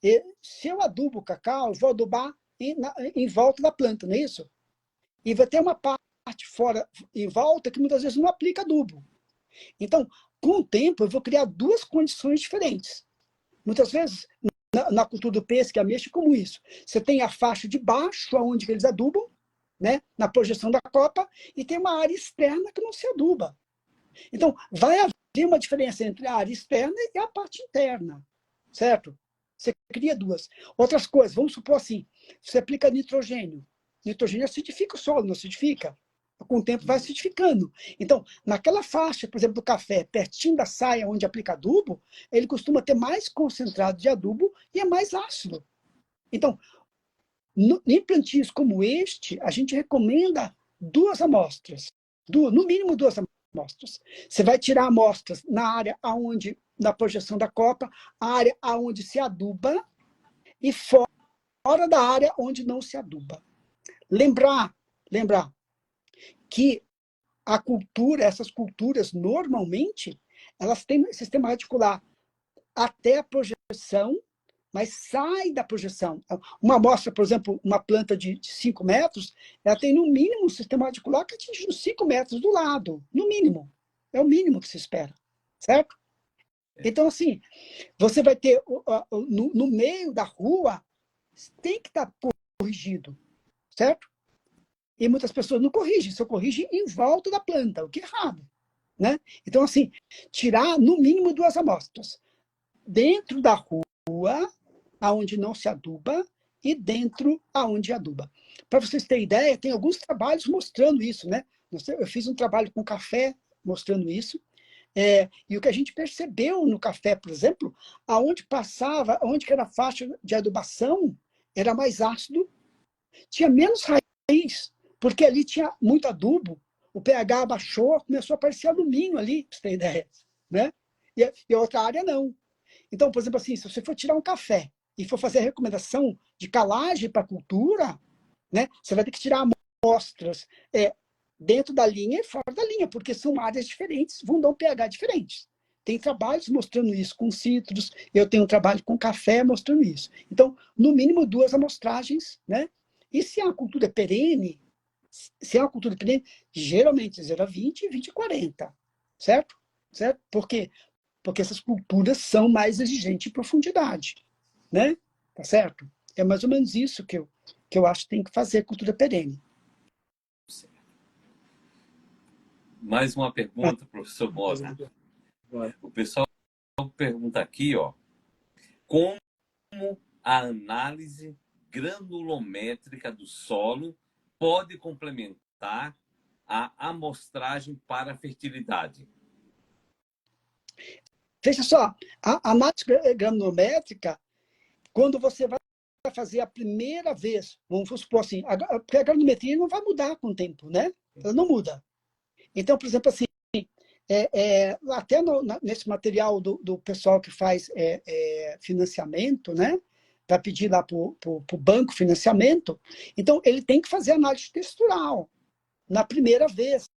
E se eu adubo o cacau, eu vou adubar em volta da planta, não é isso? E vai ter uma parte fora, em volta, que muitas vezes não aplica adubo. Então, com o tempo, eu vou criar duas condições diferentes. Muitas vezes, na cultura do peixe, que é ameixa, como isso. Você tem a faixa de baixo, onde eles adubam, né, na projeção da copa, e tem uma área externa que não se aduba. Então, vai haver uma diferença entre a área externa e a parte interna, certo? Você cria duas. Outras coisas, vamos supor assim, você aplica nitrogênio. Nitrogênio acidifica o solo, não acidifica? Com o tempo vai acidificando. Então, naquela faixa, por exemplo, do café, pertinho da saia onde aplica adubo, ele costuma ter mais concentrado de adubo e é mais ácido. Então, Em plantios como este, a gente recomenda 2 amostras, no mínimo 2 amostras. Você vai tirar amostras na área onde, na projeção da copa, a área onde se aduba e fora da área onde não se aduba. Lembrar que essas culturas, normalmente, elas têm um sistema radicular até a projeção, mas sai da projeção. Uma amostra, por exemplo, uma planta de 5 metros, ela tem, no mínimo, um sistema radicular que atinge os 5 metros do lado. No mínimo. É o mínimo que se espera. Certo? Então, assim, você vai ter, no meio da rua, tem que estar corrigido. Certo? E muitas pessoas não corrigem, só corrigem em volta da planta, o que é errado. Né? Então, assim, tirar, no mínimo, 2 amostras. Dentro da rua, aonde não se aduba, e dentro aonde aduba. Para vocês terem ideia, tem alguns trabalhos mostrando isso, né? Eu fiz um trabalho com café mostrando isso, e o que a gente percebeu no café, por exemplo, aonde que era a faixa de adubação, era mais ácido, tinha menos raiz, porque ali tinha muito adubo, o pH abaixou, começou a aparecer alumínio ali, para você ter ideia. Né? E a outra área não. Então, por exemplo, assim, se você for tirar um café e for fazer a recomendação de calagem para a cultura, né, você vai ter que tirar amostras dentro da linha e fora da linha, porque são áreas diferentes, vão dar um pH diferente. Tem trabalhos mostrando isso com citros, eu tenho um trabalho com café mostrando isso. Então, no mínimo 2 amostragens, né? E se a cultura é perene, geralmente 0,20 e 20,40, certo? Certo? Por quê? Porque essas culturas são mais exigentes em profundidade, né? Tá certo? É mais ou menos isso que eu acho que tem que fazer cultura perene.
Mais uma pergunta, professor Mota. O pessoal pergunta aqui, ó, como a análise granulométrica do solo pode complementar a amostragem para a fertilidade?
Veja só, a análise granulométrica, quando você vai fazer a primeira vez, vamos supor assim, porque a granulometria não vai mudar com o tempo, né? Ela não muda. Então, por exemplo, assim, até nesse material do pessoal que faz financiamento, né? Vai pedir lá para o banco financiamento, então ele tem que fazer análise textural na primeira vez.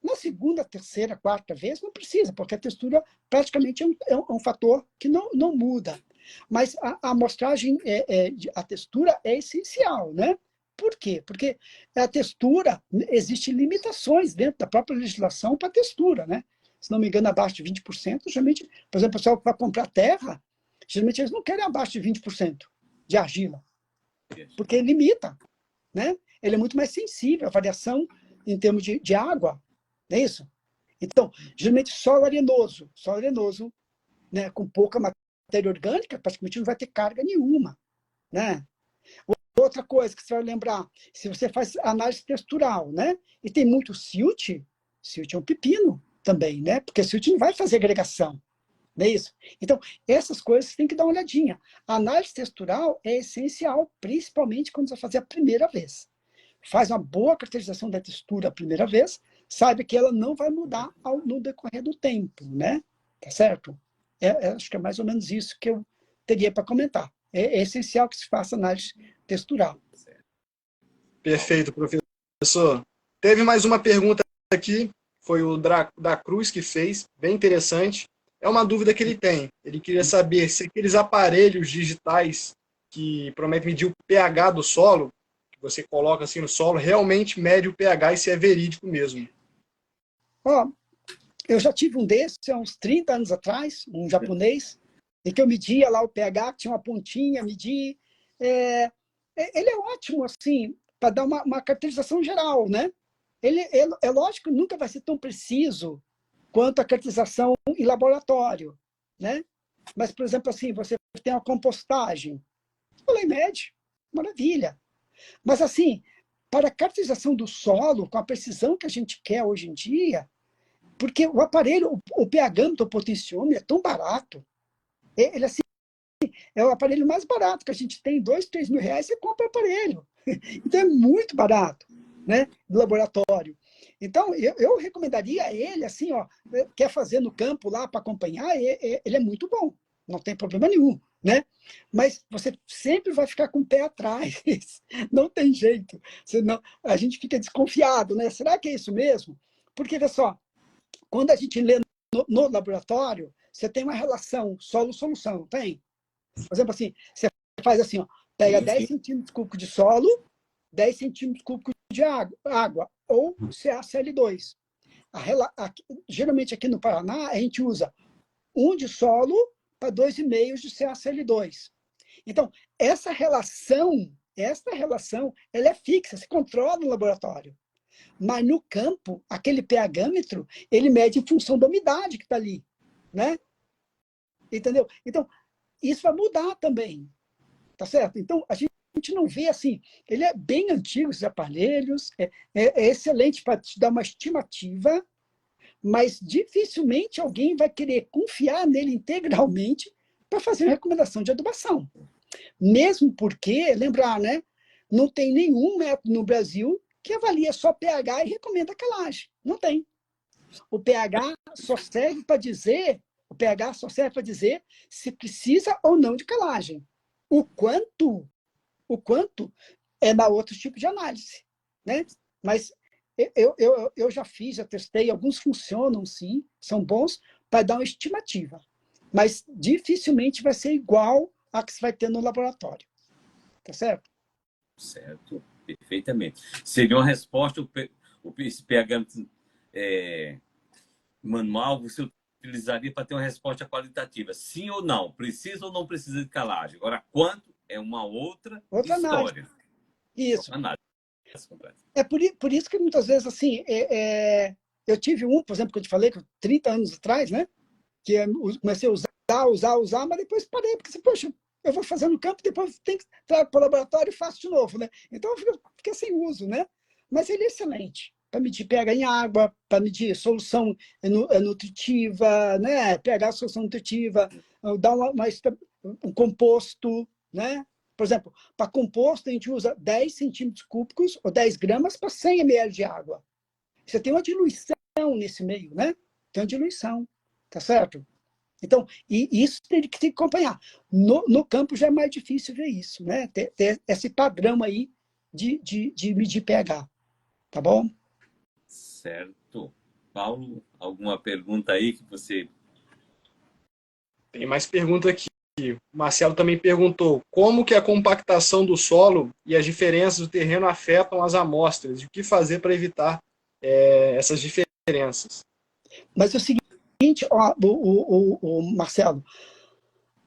Na segunda, terceira, quarta vez, não precisa, porque a textura praticamente é um fator que não muda. Mas a amostragem, a textura é essencial, né? Por quê? Porque a textura, existem limitações dentro da própria legislação para a textura, né? Se não me engano, abaixo de 20%, geralmente, por exemplo, o pessoal que vai comprar terra, geralmente eles não querem abaixo de 20% de argila, porque limita, né? Ele é muito mais sensível à variação em termos de água, não é isso? Então, geralmente solo arenoso, né, com pouca matéria orgânica, praticamente não vai ter carga nenhuma, né? Outra coisa que você vai lembrar, se você faz análise textural, né, e tem muito silt é um pepino também, né? Porque silt não vai fazer agregação, não é isso? Então, essas coisas você tem que dar uma olhadinha. A análise textural é essencial, principalmente quando você vai fazer a primeira vez. Faz uma boa caracterização da textura a primeira vez, sabe que ela não vai mudar no decorrer do tempo, né? Tá certo? Acho que é mais ou menos isso que eu teria para comentar. É essencial que se faça análise textural.
Perfeito, professor. Teve mais uma pergunta aqui, foi o da Cruz que fez, bem interessante. É uma dúvida que ele tem. Ele queria saber se aqueles aparelhos digitais que prometem medir o pH do solo, que você coloca assim no solo, realmente mede o pH e se é verídico mesmo.
Eu já tive um desses há uns 30 anos atrás, um japonês, em que eu media lá o pH, tinha uma pontinha, medi. Ele é ótimo, assim, para dar uma caracterização geral, né? É lógico que nunca vai ser tão preciso quanto a caracterização em laboratório, né? Mas, por exemplo, assim, você tem uma compostagem, ela mede, maravilha. Mas, assim, para a caracterização do solo, com a precisão que a gente quer hoje em dia, porque o aparelho, o pH do potenciômetro é tão barato, ele assim, é o aparelho mais barato que a gente tem, 2, 3 mil reais, você compra o aparelho. Então, é muito barato, né, do laboratório. Então, eu recomendaria a ele, assim, ó, quer fazer no campo lá para acompanhar, ele é muito bom, não tem problema nenhum, né? Mas você sempre vai ficar com o pé atrás, não tem jeito. Senão, a gente fica desconfiado, né? Será que é isso mesmo? Porque, olha só, quando a gente lê no laboratório, você tem uma relação solo-solução, tem? Por exemplo, assim, você faz assim, ó, pega 10 centímetros cúbicos de solo, 10 centímetros cúbicos de água ou CaCl2. Geralmente aqui no Paraná, a gente usa 1 de solo para 2,5 de CaCl2. Então, essa relação, ela é fixa, se controla no laboratório. Mas no campo, aquele pH-metro, ele mede em função da umidade que está ali, né? Entendeu? Então, isso vai mudar também, tá certo? Então, a gente não vê assim, ele é bem antigo, esses aparelhos, é excelente para te dar uma estimativa, mas dificilmente alguém vai querer confiar nele integralmente para fazer uma recomendação de adubação. Mesmo porque, lembrar, né, não tem nenhum método no Brasil que avalia só pH e recomenda calagem. Não tem. O pH só serve para dizer se precisa ou não de calagem. O quanto é na outro tipo de análise, né? Mas eu já fiz, já testei, alguns funcionam sim, são bons para dar uma estimativa, mas dificilmente vai ser igual a que você vai ter no laboratório, tá certo?
Certo, perfeitamente. Seria uma resposta, esse pH manual, você utilizaria para ter uma resposta qualitativa, sim ou não, precisa ou não precisa de calagem. Agora, quanto é uma outra história.
Análise. Isso.
Análise.
É por isso que muitas vezes, assim, eu tive por exemplo, que eu te falei, 30 anos atrás, né? Que eu comecei a usar, mas depois parei, porque, assim, poxa, eu vou fazer no campo, depois tem que trago para o laboratório e faço de novo, né? Então, eu fiquei sem uso, né? Mas ele é excelente para medir pH em água, para medir solução nutritiva, né? pH, solução nutritiva, dar um composto, né? Por exemplo, para composto, a gente usa 10 centímetros cúbicos ou 10 gramas para 100 ml de água. Você tem uma diluição nesse meio, né? Tem uma diluição, tá certo? Então, e isso tem que acompanhar. No campo já é mais difícil ver isso, né? Ter esse padrão aí de medir pH. Tá bom?
Certo. Paulo, alguma pergunta aí que você...
Tem mais pergunta aqui. O Marcelo também perguntou como que a compactação do solo e as diferenças do terreno afetam as amostras e o que fazer para evitar essas diferenças.
Mas é o seguinte, ó, o Marcelo,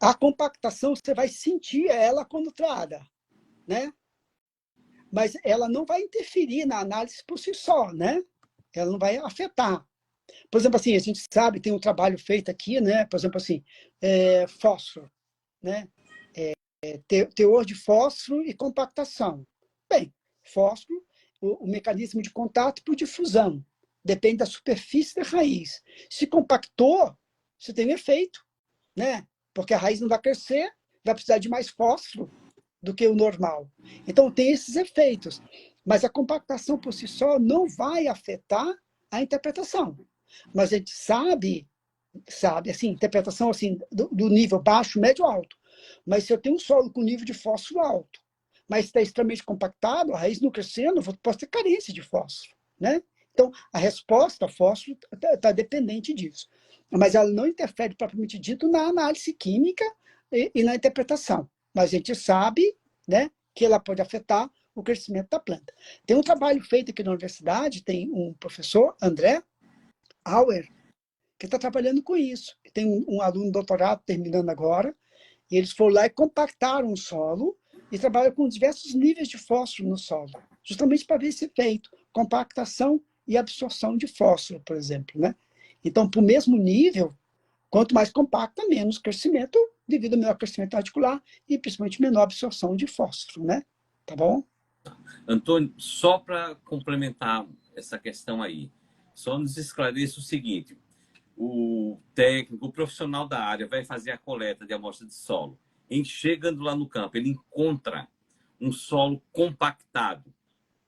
a compactação você vai sentir ela quando traga, né? Mas ela não vai interferir na análise por si só, né? Ela não vai afetar. Por exemplo, assim, a gente sabe, tem um trabalho feito aqui, né? Por exemplo, assim, fósforo, né? Teor de fósforo e compactação. Bem, fósforo, o mecanismo de contato por difusão. Depende da superfície da raiz. Se compactou, você tem um efeito, né? Porque a raiz não vai crescer, vai precisar de mais fósforo do que o normal. Então, tem esses efeitos. Mas a compactação por si só não vai afetar a interpretação. Mas a gente sabe assim, interpretação assim, do nível baixo, médio, alto. Mas se eu tenho um solo com nível de fósforo alto, mas está extremamente compactado, a raiz não crescendo, eu posso ter carência de fósforo, né? Então, a resposta ao fósforo está dependente disso. Mas ela não interfere, propriamente dito, na análise química e na interpretação. Mas a gente sabe, né, que ela pode afetar o crescimento da planta. Tem um trabalho feito aqui na universidade, tem um professor, André Auer, que está trabalhando com isso. Tem um aluno de doutorado terminando agora, e eles foram lá e compactaram o solo e trabalham com diversos níveis de fósforo no solo, justamente para ver esse efeito, compactação e absorção de fósforo, por exemplo, né? Então, para o mesmo nível, quanto mais compacta, menos crescimento, devido ao menor crescimento articular e principalmente menor absorção de fósforo, né? Tá bom?
Antônio, só para complementar essa questão aí, só nos esclareça o seguinte: o técnico, o profissional da área vai fazer a coleta de amostra de solo chegando lá no campo, ele encontra um solo compactado.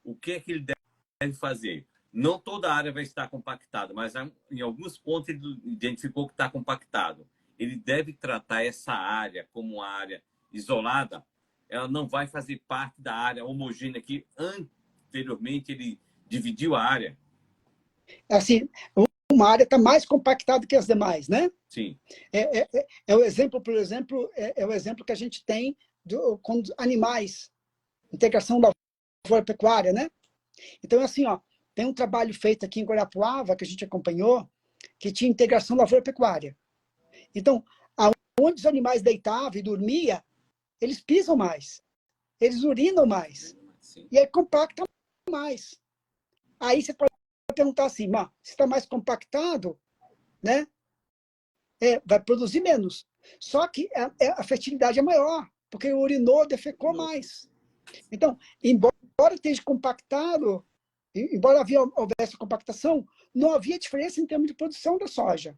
O que é que ele deve fazer? Não toda a área vai estar compactada, mas em alguns pontos ele identificou que está compactado. Ele deve tratar essa área como uma área isolada. Ela não vai fazer parte da área homogênea que anteriormente ele dividiu a área.
Assim, uma área está mais compactada que as demais, né?
Sim.
É o exemplo, por exemplo, é o exemplo que a gente tem com animais, integração da lavoura-pecuária, né? Então, assim, ó, tem um trabalho feito aqui em Guarapuava, que a gente acompanhou, que tinha integração lavoura-pecuária. Então, onde os animais deitavam e dormiam, eles pisam mais, eles urinam mais,
Sim.
e aí compacta mais. Aí você pode perguntar assim, se está mais compactado, né, vai produzir menos. Só que a fertilidade é maior, porque urinou, defecou mais. Então, embora esteja compactado, embora houvesse compactação, não havia diferença em termos de produção da soja,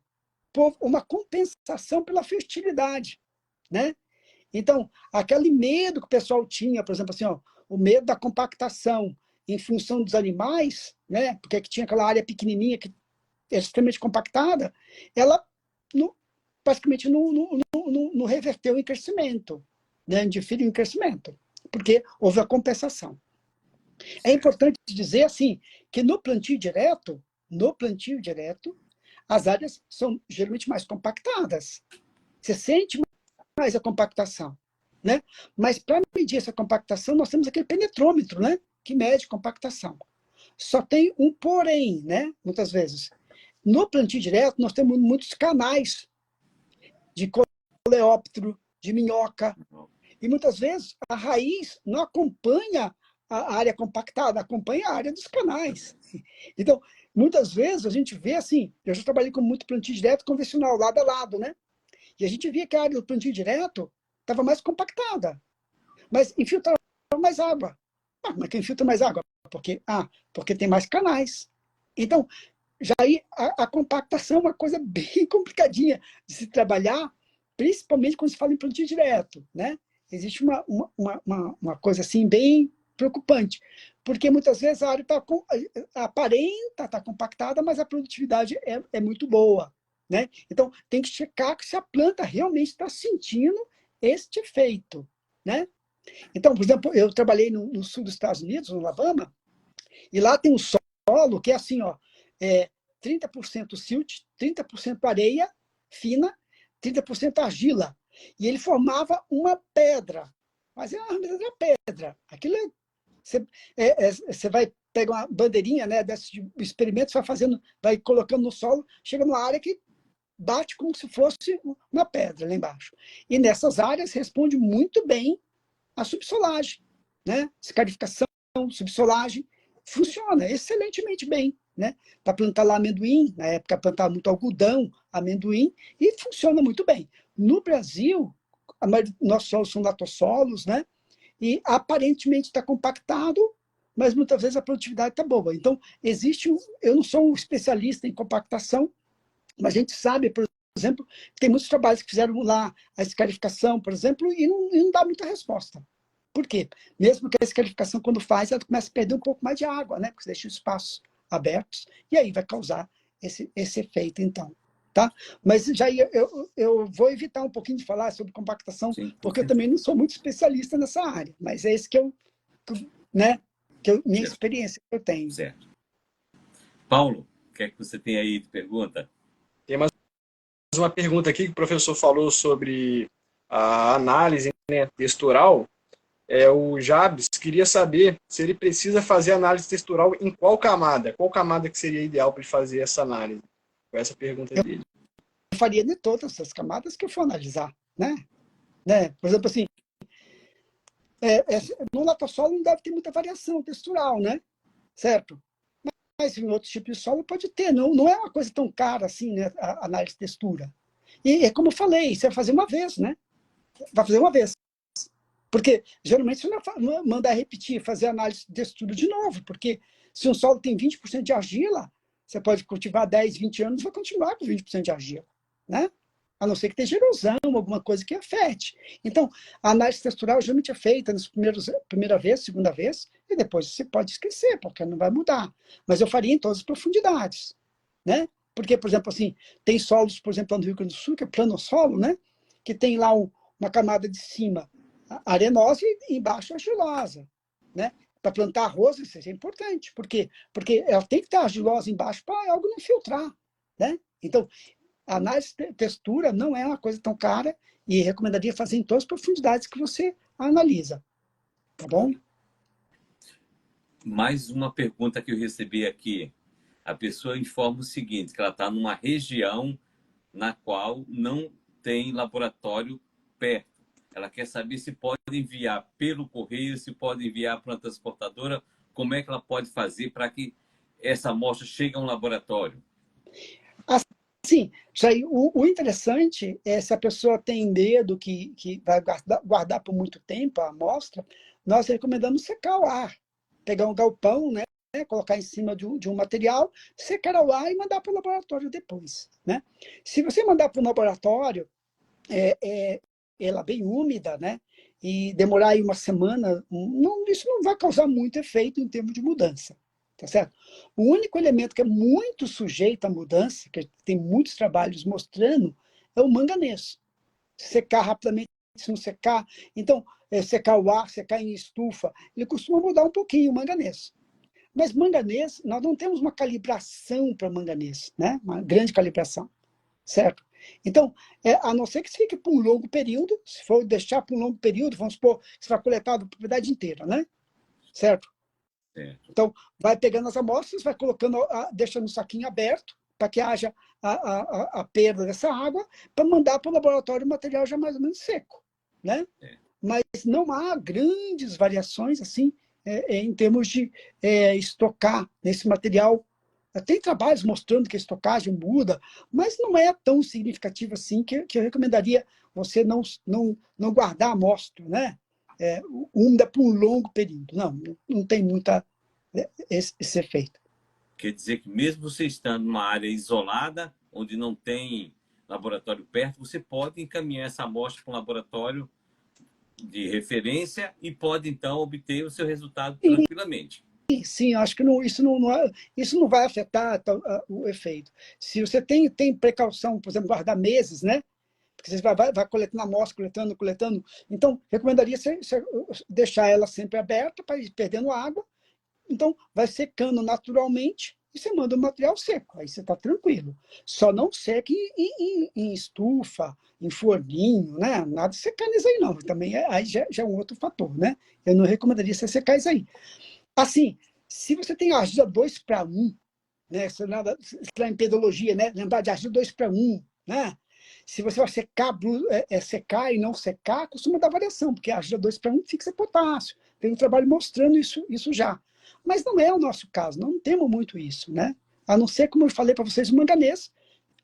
por uma compensação pela fertilidade, né? Então, aquele medo que o pessoal tinha, por exemplo, assim, ó, o medo da compactação em função dos animais, né? Porque tinha aquela área pequenininha que é extremamente compactada, ela praticamente não reverteu em crescimento, né? Diferiu em crescimento, porque houve a compensação. É importante dizer assim que no plantio direto, as áreas são geralmente mais compactadas. Você sente mais a compactação, né? Mas para medir essa compactação, nós temos aquele penetrômetro, né? Que mede compactação. Só tem um porém, né? Muitas vezes. No plantio direto, nós temos muitos canais de coleóptero, de minhoca, e muitas vezes a raiz não acompanha a área compactada, acompanha a área dos canais. Então, muitas vezes a gente vê assim, eu já trabalhei com muito plantio direto convencional, lado a lado, né? E a gente via que a área do plantio direto estava mais compactada, mas infiltrava mais água. Mas que infiltra mais água? Porque tem mais canais. Então, já aí a compactação é uma coisa bem complicadinha de se trabalhar, principalmente quando se fala em plantio direto, né? Existe uma coisa assim bem preocupante, porque muitas vezes a área aparenta estar compactada, mas a produtividade é muito boa, né? Então, tem que checar se a planta realmente está sentindo este efeito, né? Então, por exemplo, eu trabalhei no sul dos Estados Unidos, no Alabama, e lá tem um solo que é assim, ó, 30% silt, 30% areia fina, 30% argila. E ele formava uma pedra. Mas é uma pedra. Aquilo você vai pegar uma bandeirinha, né, desse experimento, vai colocando no solo, chega numa área que bate como se fosse uma pedra lá embaixo. E nessas áreas responde muito bem a subsolagem, né? Escarificação, subsolagem, funciona excelentemente bem, né? Para plantar lá amendoim, na época plantava muito algodão, amendoim, e funciona muito bem. No Brasil, nossos solos são latossolos, né? E aparentemente está compactado, mas muitas vezes a produtividade está boa. Então, eu não sou um especialista em compactação, mas a gente sabe, por exemplo, que tem muitos trabalhos que fizeram lá a escarificação, por exemplo, e não dá muita resposta. Por quê? Mesmo que a escarificação, quando faz, ela começa a perder um pouco mais de água, né? Porque você deixa os espaços abertos, e aí vai causar esse efeito, então. Tá? Mas já eu vou evitar um pouquinho de falar sobre compactação, sim, porque eu também não sou muito especialista nessa área, mas é esse né, minha experiência que eu tenho.
Certo. Paulo, o que é que você tem aí de pergunta?
Tem mais uma pergunta aqui que o professor falou sobre a análise, né, textural. O Jabes queria saber se ele precisa fazer análise textural em qual camada? Qual camada que seria ideal para ele fazer essa análise? Foi essa a pergunta dele.
Eu faria de todas as camadas que eu for analisar, né? Por exemplo, assim, no latossolo não deve ter muita variação textural, né? Certo? Mas em outros tipos de solo pode ter. Não é uma coisa tão cara assim, né? A análise de textura. E é como eu falei, você vai fazer uma vez, né? Vai fazer uma vez. Porque, geralmente, você não vai mandar repetir, fazer análise de textura de novo, porque se um solo tem 20% de argila, você pode cultivar 10, 20 anos e vai continuar com 20% de argila, né? a não ser que tenha erosão, alguma coisa que afete. Então, a análise textural geralmente é feita na primeira vez, segunda vez, e depois você pode esquecer, porque não vai mudar. Mas eu faria em todas as profundidades, né? Porque, por exemplo, assim, tem solos, por exemplo, lá no Rio Grande do Sul, que é planossolo, né? Que tem lá uma camada de cima arenosa e embaixo argilosa, né? Para plantar arroz, isso é importante. Por quê? Porque ela tem que estar argilosa embaixo para algo não infiltrar, né? Então, a análise de textura não é uma coisa tão cara e recomendaria fazer em todas as profundidades que você analisa, tá bom?
Mais uma pergunta que eu recebi aqui. A pessoa informa o seguinte, que ela está numa região na qual não tem laboratório perto. Ela quer saber se pode enviar pelo correio, se pode enviar para uma transportadora, como é que ela pode fazer para que essa amostra chegue a um laboratório?
Sim, o interessante é se a pessoa tem medo que vai guardar por muito tempo a amostra, nós recomendamos secar ao ar, pegar um galpão, né, colocar em cima de um material, secar ao ar e mandar para o laboratório depois, né? Se você mandar para o laboratório, ela bem úmida, né, e demorar aí uma semana, isso não vai causar muito efeito em termos de mudança. Tá certo? O único elemento que é muito sujeito à mudança, que tem muitos trabalhos mostrando, é o manganês. Secar rapidamente, se não secar. Então, secar o ar, secar em estufa, ele costuma mudar um pouquinho o manganês. Mas manganês, nós não temos uma calibração para manganês, né? Uma grande calibração, certo? Então, a não ser que se fique por um longo período, se for deixar por um longo período, vamos supor, você vai coletar a propriedade inteira, né? Certo? Então, vai pegando as amostras, vai colocando, deixando o saquinho aberto, para que haja a perda dessa água, para mandar para o laboratório o material já mais ou menos seco, né? Mas não há grandes variações, assim, em termos de estocar nesse material. Tem trabalhos mostrando que a estocagem muda, mas não é tão significativo assim que eu recomendaria você não guardar a amostra, né? Úmida por um longo período. Não tem muita esse efeito.
Quer dizer que mesmo você estando numa área isolada, onde não tem laboratório perto, você pode encaminhar essa amostra para um laboratório de referência e pode, então, obter o seu resultado tranquilamente.
Sim, acho que isso não vai afetar o efeito. Se você tem precaução, por exemplo, guardar meses, né? Porque você vai coletando amostra, coletando. Então, recomendaria você deixar ela sempre aberta para ir perdendo água. Então, vai secando naturalmente e você manda o material seco. Aí você está tranquilo. Só não seque em estufa, em forninho, né? Nada de secar nisso aí, não. Também aí já é um outro fator, né? Eu não recomendaria você secar isso aí. Assim, se você tem argila 2:1, né? Sei lá, em pedologia, né? Lembrar de argila 2:1, né? Se você vai secar e não secar, costuma dar variação, porque a argila 2:1 fixa potássio. Tem um trabalho mostrando isso já. Mas não é o nosso caso, não temos muito isso, né? A não ser, como eu falei para vocês, o manganês,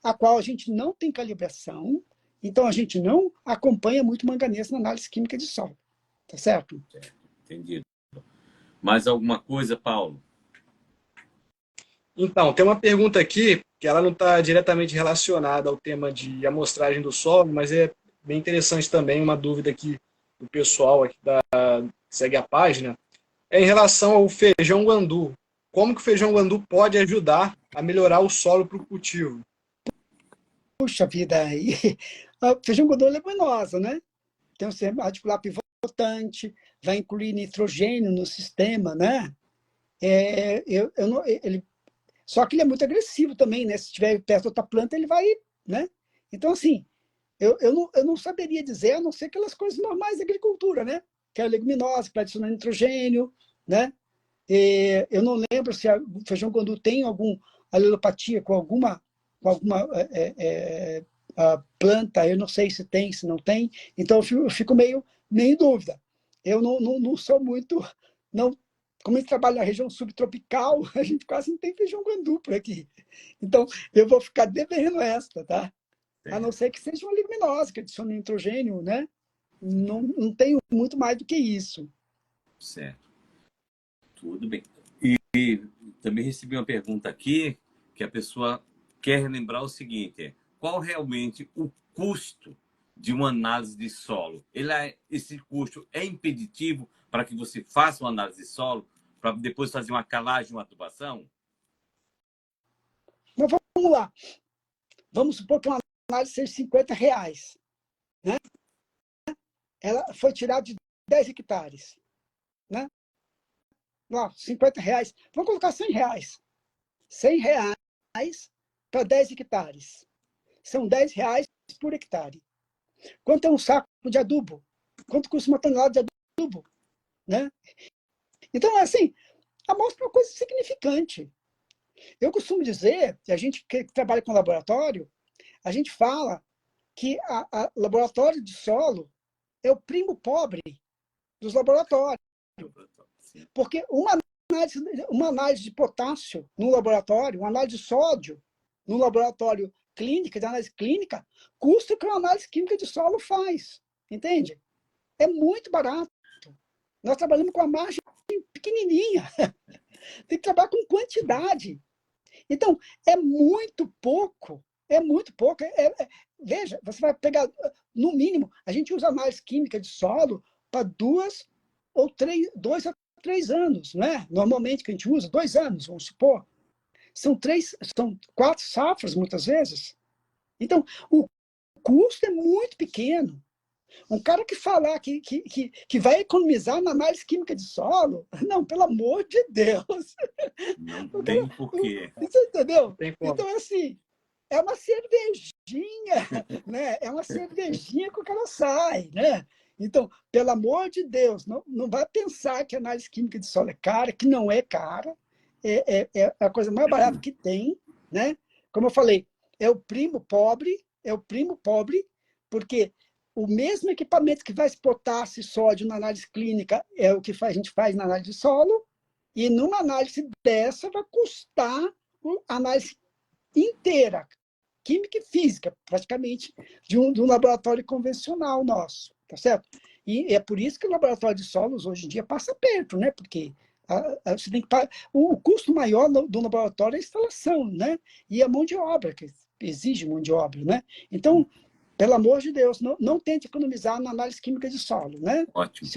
a qual a gente não tem calibração, então a gente não acompanha muito manganês na análise química de solo. Tá certo?
Entendido. Mais alguma coisa, Paulo?
Então, tem uma pergunta aqui, que ela não está diretamente relacionada ao tema de amostragem do solo, mas é bem interessante também, uma dúvida que o pessoal aqui que segue a página, é em relação ao feijão guandu. Como que o feijão guandu pode ajudar a melhorar o solo para o cultivo?
Puxa vida, aí. O feijão guandu é leguminosa, né? Tem um sistema radicular pivotante, vai incluir nitrogênio no sistema, né? Só que ele é muito agressivo também, né? Se estiver perto de outra planta, ele vai, né? Então, assim, eu não saberia dizer, a não ser aquelas coisas normais da agricultura, né? Que é a leguminosa, que vai adicionar nitrogênio, né? Eu não lembro se o feijão guandu tem alguma alelopatia com alguma a planta, eu não sei se tem, se não tem, então eu fico meio em dúvida. Eu não sou muito, não, como a gente trabalha na região subtropical, a gente quase não tem feijão guandu por aqui. Então, eu vou ficar devendo esta, tá? A não ser que seja uma leguminosa, que adicione nitrogênio, né? Não tenho muito mais do que isso.
Certo. Tudo bem. E também recebi uma pergunta aqui, que a pessoa quer lembrar o seguinte, qual realmente o custo de uma análise de solo? Esse custo é impeditivo para que você faça uma análise de solo, para depois fazer uma calagem, uma adubação?
Mas vamos lá. Vamos supor que uma análise seja R$ 50, né? Ela foi tirada de 10 hectares, né? Lá, R$ 50. Vamos colocar R$ 100. R$ 100 para 10 hectares. São R$ 10 por hectare. Quanto é um saco de adubo? Quanto custa uma tonelada de adubo? Né? Então, assim, a amostra é uma coisa significante. Eu costumo dizer, a gente que trabalha com laboratório, a gente fala que a laboratório de solo é o primo pobre dos laboratórios. Porque uma análise de potássio no laboratório, uma análise de sódio no laboratório clínica, de análise clínica, custa o que uma análise química de solo faz. Entende? É muito barato. Nós trabalhamos com a margem pequenininha. Tem que trabalhar com quantidade. Então, é muito pouco. É muito pouco. Veja, você vai pegar, no mínimo, a gente usa análise química de solo para 2 a 3 anos, né? Normalmente que a gente usa 2 anos, vamos supor. São 4 safras, muitas vezes. Então, o custo é muito pequeno. Um cara que falar que vai economizar na análise química de solo, não, pelo amor de Deus.
Não tem porquê.
Você entendeu? Então, é assim, é uma cervejinha, né? É uma cervejinha com que ela sai, né? Então, pelo amor de Deus, não vai pensar que a análise química de solo é cara, que não é cara. É a coisa mais barata que tem, né? Como eu falei, é o primo pobre, porque o mesmo equipamento que faz potássio e sódio na análise clínica é o que a gente faz na análise de solo, e numa análise dessa vai custar a análise inteira, química e física, praticamente, de um laboratório convencional nosso, tá certo? E é por isso que o laboratório de solos, hoje em dia, passa perto, né? Porque você tem que pagar. O custo maior do laboratório é a instalação, né? E a mão de obra, que exige mão de obra, né? Então, pelo amor de Deus, não tente economizar na análise química de solo, né?
Ótimo,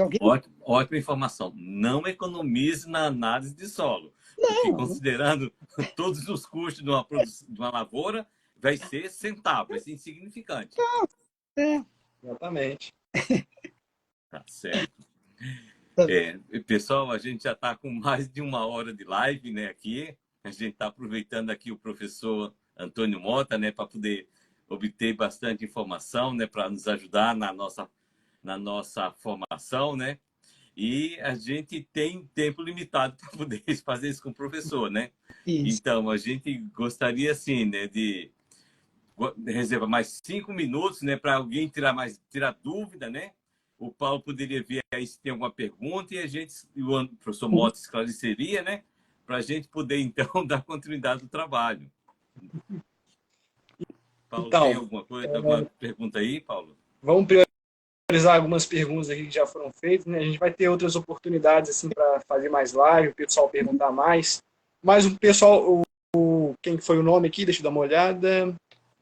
ótima informação. Não economize na análise de solo. Porque considerando todos os custos de uma lavoura, vai ser centavo, vai ser insignificante.
Exatamente.
Tá certo. Pessoal, a gente já está com mais de 1 hora de live, né, aqui. A gente está aproveitando aqui o professor Antônio Mota, né, para poder obter bastante informação, né, para nos ajudar na nossa formação, né? E a gente tem tempo limitado para poder fazer isso com o professor, né? Isso. Então, a gente gostaria, assim, né, de reservar mais 5 minutos, né, para alguém tirar dúvida, né? O Paulo poderia ver aí se tem alguma pergunta e o professor Mota esclareceria, né? Para a gente poder, então, dar continuidade ao trabalho. Paulo,
então,
tem alguma pergunta aí, Paulo?
Vamos priorizar algumas perguntas aqui que já foram feitas, né? A gente vai ter outras oportunidades assim para fazer mais live, o pessoal perguntar mais. Mas o pessoal, quem foi o nome aqui? Deixa eu dar uma olhada.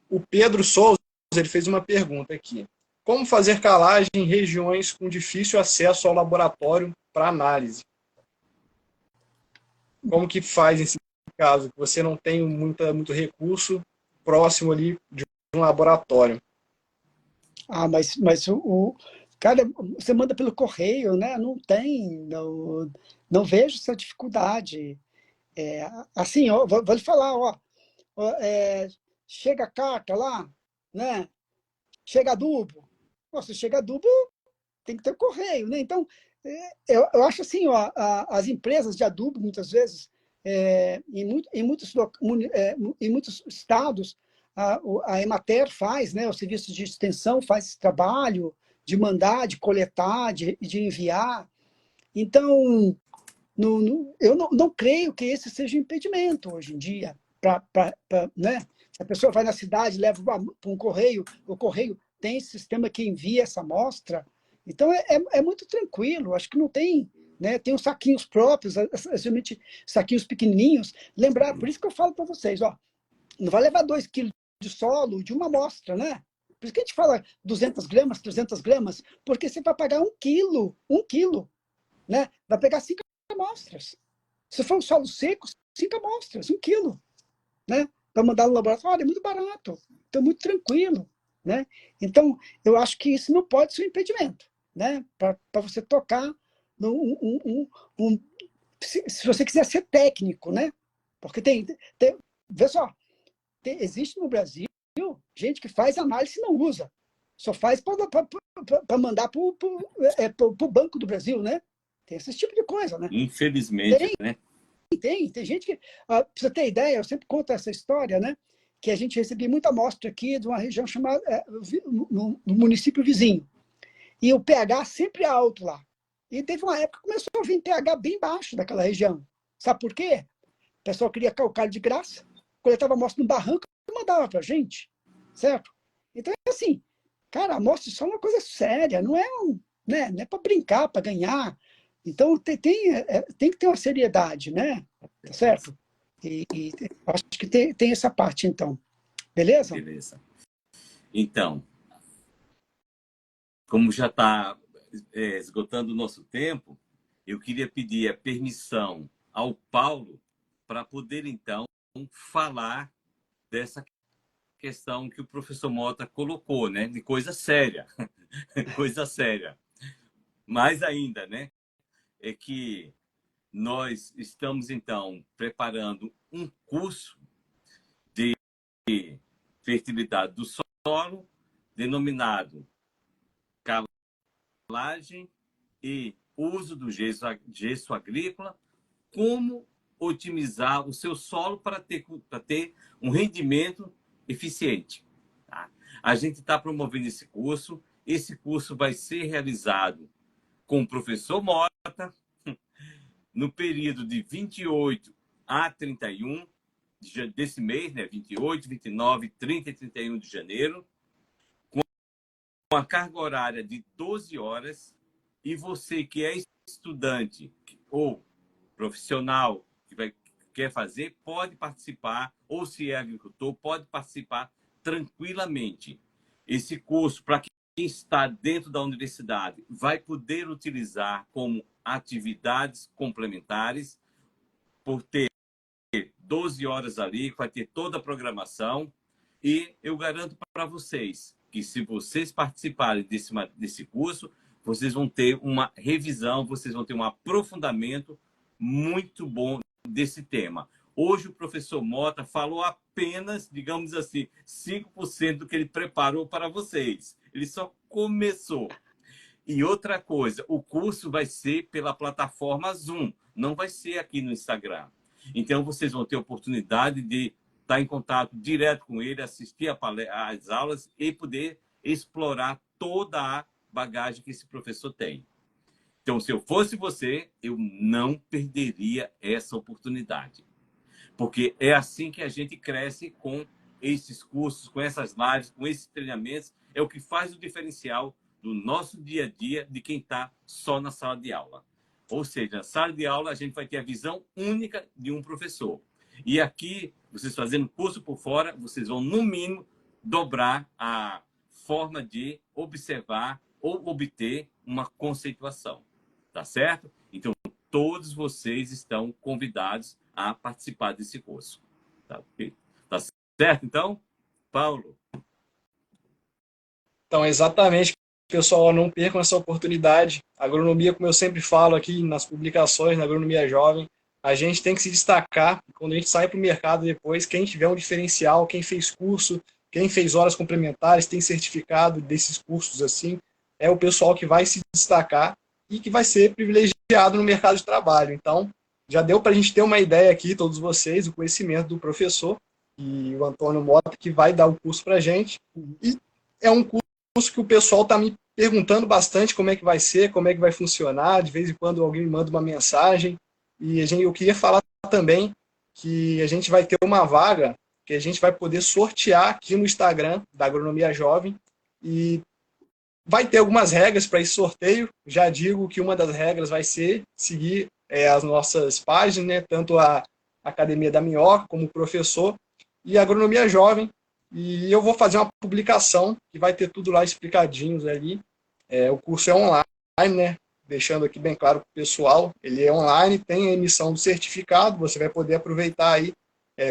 O Pedro Souza, ele fez uma pergunta aqui. Como fazer calagem em regiões com difícil acesso ao laboratório para análise? Como que faz nesse caso? Que você não tem muito recurso próximo ali de um laboratório.
Mas cara, você manda pelo correio, né? Não vejo essa dificuldade. Assim, vou lhe falar, chega a carta lá, né? Chega adubo. Se chega adubo, tem que ter correio, né? Então, eu acho assim, as empresas de adubo, muitas vezes, em muitos estados, a Emater faz, né? O serviço de extensão faz esse trabalho de mandar, de coletar, de enviar. Então, eu não creio que esse seja um impedimento hoje em dia, né? Se a pessoa vai na cidade, leva para um correio, o correio tem esse sistema que envia essa amostra. Então, é muito tranquilo. Acho que não tem, né? Tem os saquinhos próprios, geralmente saquinhos pequenininhos. Lembrar, por isso que eu falo para vocês, não vai levar 2 quilos de solo de uma amostra, né? Por isso que a gente fala 200 gramas, 300 gramas, porque você vai pagar 1 quilo, né? Vai pegar 5 amostras. Se for um solo seco, 5 amostras, 1 quilo, né? Para mandar no laboratório, é muito barato, então muito tranquilo, né? Então, eu acho que isso não pode ser um impedimento, né? Para você tocar se você quiser ser técnico, né? Porque vê só, existe no Brasil gente que faz análise e não usa. Só faz para mandar para o Banco do Brasil, né? Tem esse tipo de coisa, né?
Infelizmente, né?
Tem gente que... Para você ter ideia, eu sempre conto essa história, né? Que a gente recebia muita amostra aqui de uma região chamada... no município vizinho. E o pH sempre alto lá. E teve uma época que começou a vir pH bem baixo daquela região. Sabe por quê? O pessoal queria calcário de graça, coletava amostra no barranco e mandava para a gente. Certo? Então, é assim, cara, a amostra só é uma coisa séria, não é, né, não é para brincar, para ganhar. Então, tem que ter uma seriedade, né? Tá certo? E acho que tem essa parte, então. Beleza?
Beleza. Então, como já está esgotando o nosso tempo, eu queria pedir a permissão ao Paulo para poder, então, falar dessa questão que o professor Mota colocou, né? De coisa séria. Coisa séria. Mais ainda, né? É que nós estamos, então, preparando um curso de fertilidade do solo, denominado calagem e uso do gesso agrícola, como otimizar o seu solo para ter um rendimento eficiente. Tá? A gente está promovendo esse curso. Esse curso vai ser realizado com o professor Mota no período de 28 a 31 desse mês, né? 28, 29, 30 e 31 de janeiro, com a carga horária de 12 horas. E você que é estudante ou profissional que quer fazer, pode participar, ou se é agricultor, pode participar tranquilamente. Esse curso, para quem está dentro da universidade, vai poder utilizar como atividades complementares, por ter 12 horas ali, vai ter toda a programação. E eu garanto para vocês que, se vocês participarem desse curso, vocês vão ter uma revisão, vocês vão ter um aprofundamento muito bom desse tema. Hoje o professor Mota falou apenas, digamos assim, 5% do que ele preparou para vocês. Ele só começou. E outra coisa, o curso vai ser pela plataforma Zoom, não vai ser aqui no Instagram. Então, vocês vão ter a oportunidade de estar em contato direto com ele, assistir às aulas e poder explorar toda a bagagem que esse professor tem. Então, se eu fosse você, eu não perderia essa oportunidade. Porque é assim que a gente cresce com esses cursos, com essas lives, com esses treinamentos. É o que faz o diferencial do nosso dia a dia de quem está só na sala de aula. Ou seja, na sala de aula a gente vai ter a visão única de um professor. E aqui, vocês fazendo curso por fora, vocês vão, no mínimo, dobrar a forma de observar ou obter uma conceituação. Tá certo? Então, todos vocês estão convidados a participar desse curso. Tá certo, então? Paulo?
Então, exatamente, pessoal, não percam essa oportunidade. A agronomia, como eu sempre falo aqui nas publicações, na Agronomia Jovem, a gente tem que se destacar. Quando a gente sai para o mercado depois, quem tiver um diferencial, quem fez curso, quem fez horas complementares, tem certificado desses cursos assim, é o pessoal que vai se destacar e que vai ser privilegiado no mercado de trabalho. Então, já deu para a gente ter uma ideia aqui, todos vocês, o conhecimento do professor e o Antônio Mota, que vai dar o curso para a gente. E é um curso que o pessoal está me perguntando bastante como é que vai ser, como é que vai funcionar. De vez em quando alguém me manda uma mensagem. E eu queria falar também que a gente vai ter uma vaga que a gente vai poder sortear aqui no Instagram da Agronomia Jovem. E vai ter algumas regras para esse sorteio. Já digo que uma das regras vai ser seguir as nossas páginas, né? Tanto a Academia da Minhoca como o professor e a Agronomia Jovem. E eu vou fazer uma publicação que vai ter tudo lá explicadinhos ali. O curso é online, né? Deixando aqui bem claro para o pessoal, ele é online, tem a emissão do certificado, você vai poder aproveitar aí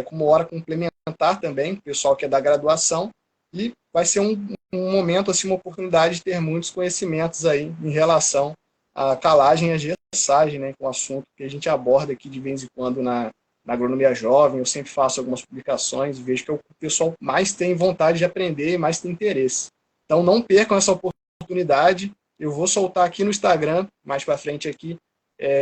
como hora complementar também, o pessoal que é da graduação, e vai ser um momento, assim, uma oportunidade de ter muitos conhecimentos aí em relação à calagem e à gessagem, né? Com o assunto que a gente aborda aqui de vez em quando na agronomia jovem. Eu sempre faço algumas publicações e vejo que o pessoal mais tem vontade de aprender e mais tem interesse. Então não percam essa oportunidade. Eu vou soltar aqui no Instagram, mais para frente aqui,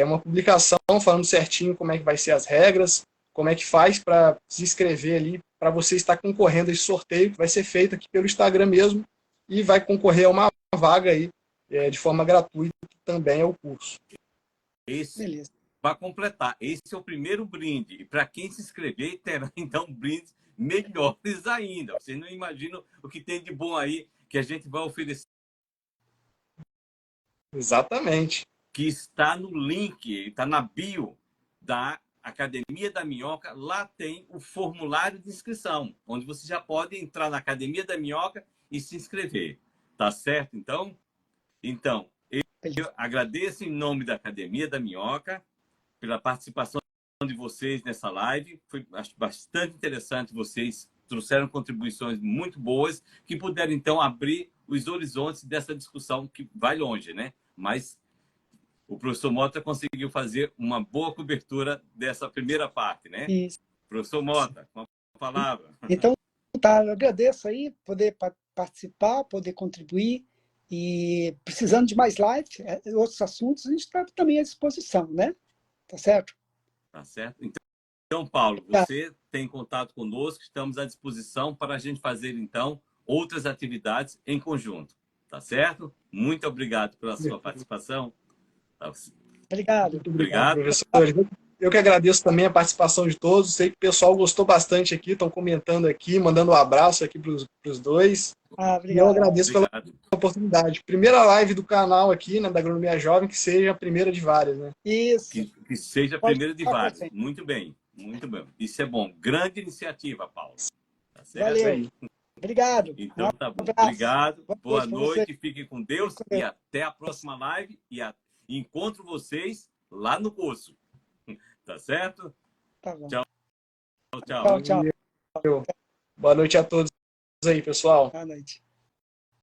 uma publicação falando certinho como é que vai ser as regras, como é que faz para se inscrever ali, para você estar concorrendo a esse sorteio, que vai ser feito aqui pelo Instagram mesmo, e vai concorrer a uma vaga aí, de forma gratuita, que também é o curso.
Beleza. Para completar, esse é o primeiro brinde. E para quem se inscrever, terá então brindes melhores ainda. Vocês não imaginam o que tem de bom aí que a gente vai oferecer.
Exatamente.
Que está no link, está na bio da Academia da Minhoca. Lá tem o formulário de inscrição, onde você já pode entrar na Academia da Minhoca e se inscrever. Tá certo, então? Então, eu agradeço em nome da Academia da Minhoca pela participação de vocês nessa live. Foi bastante interessante. Vocês trouxeram contribuições muito boas que puderam, então, abrir os horizontes dessa discussão que vai longe, né? Mas o professor Mota conseguiu fazer uma boa cobertura dessa primeira parte, né?
Isso.
Professor Mota, com a palavra.
Então, tá, eu agradeço aí poder participar, poder contribuir, e precisando de mais live, outros assuntos, a gente está também à disposição, né? Tá certo?
Tá certo. Então, Paulo, você tem contato conosco, estamos à disposição para a gente fazer, então, outras atividades em conjunto. Tá certo? Muito obrigado pela sua participação.
Obrigado.
Muito obrigado, professor. Eu que agradeço também a participação de todos. Sei que o pessoal gostou bastante aqui, estão comentando aqui, mandando um abraço aqui para os dois.
Obrigado.
E eu agradeço pela oportunidade. Primeira live do canal aqui, né, da Agronomia Jovem, que seja a primeira de várias, né?
Isso.
Que seja a primeira de várias. Muito bem, muito bem. Isso é bom. Grande iniciativa, Paulo. Tá certo?
Valeu. Obrigado.
Então tá bom. Obrigado. Boa noite. Fiquem com Deus e até a próxima live. E encontro vocês lá no curso. Tá certo?
Tá bom.
Tchau. Tchau.
Boa noite a todos aí, pessoal.
Boa noite.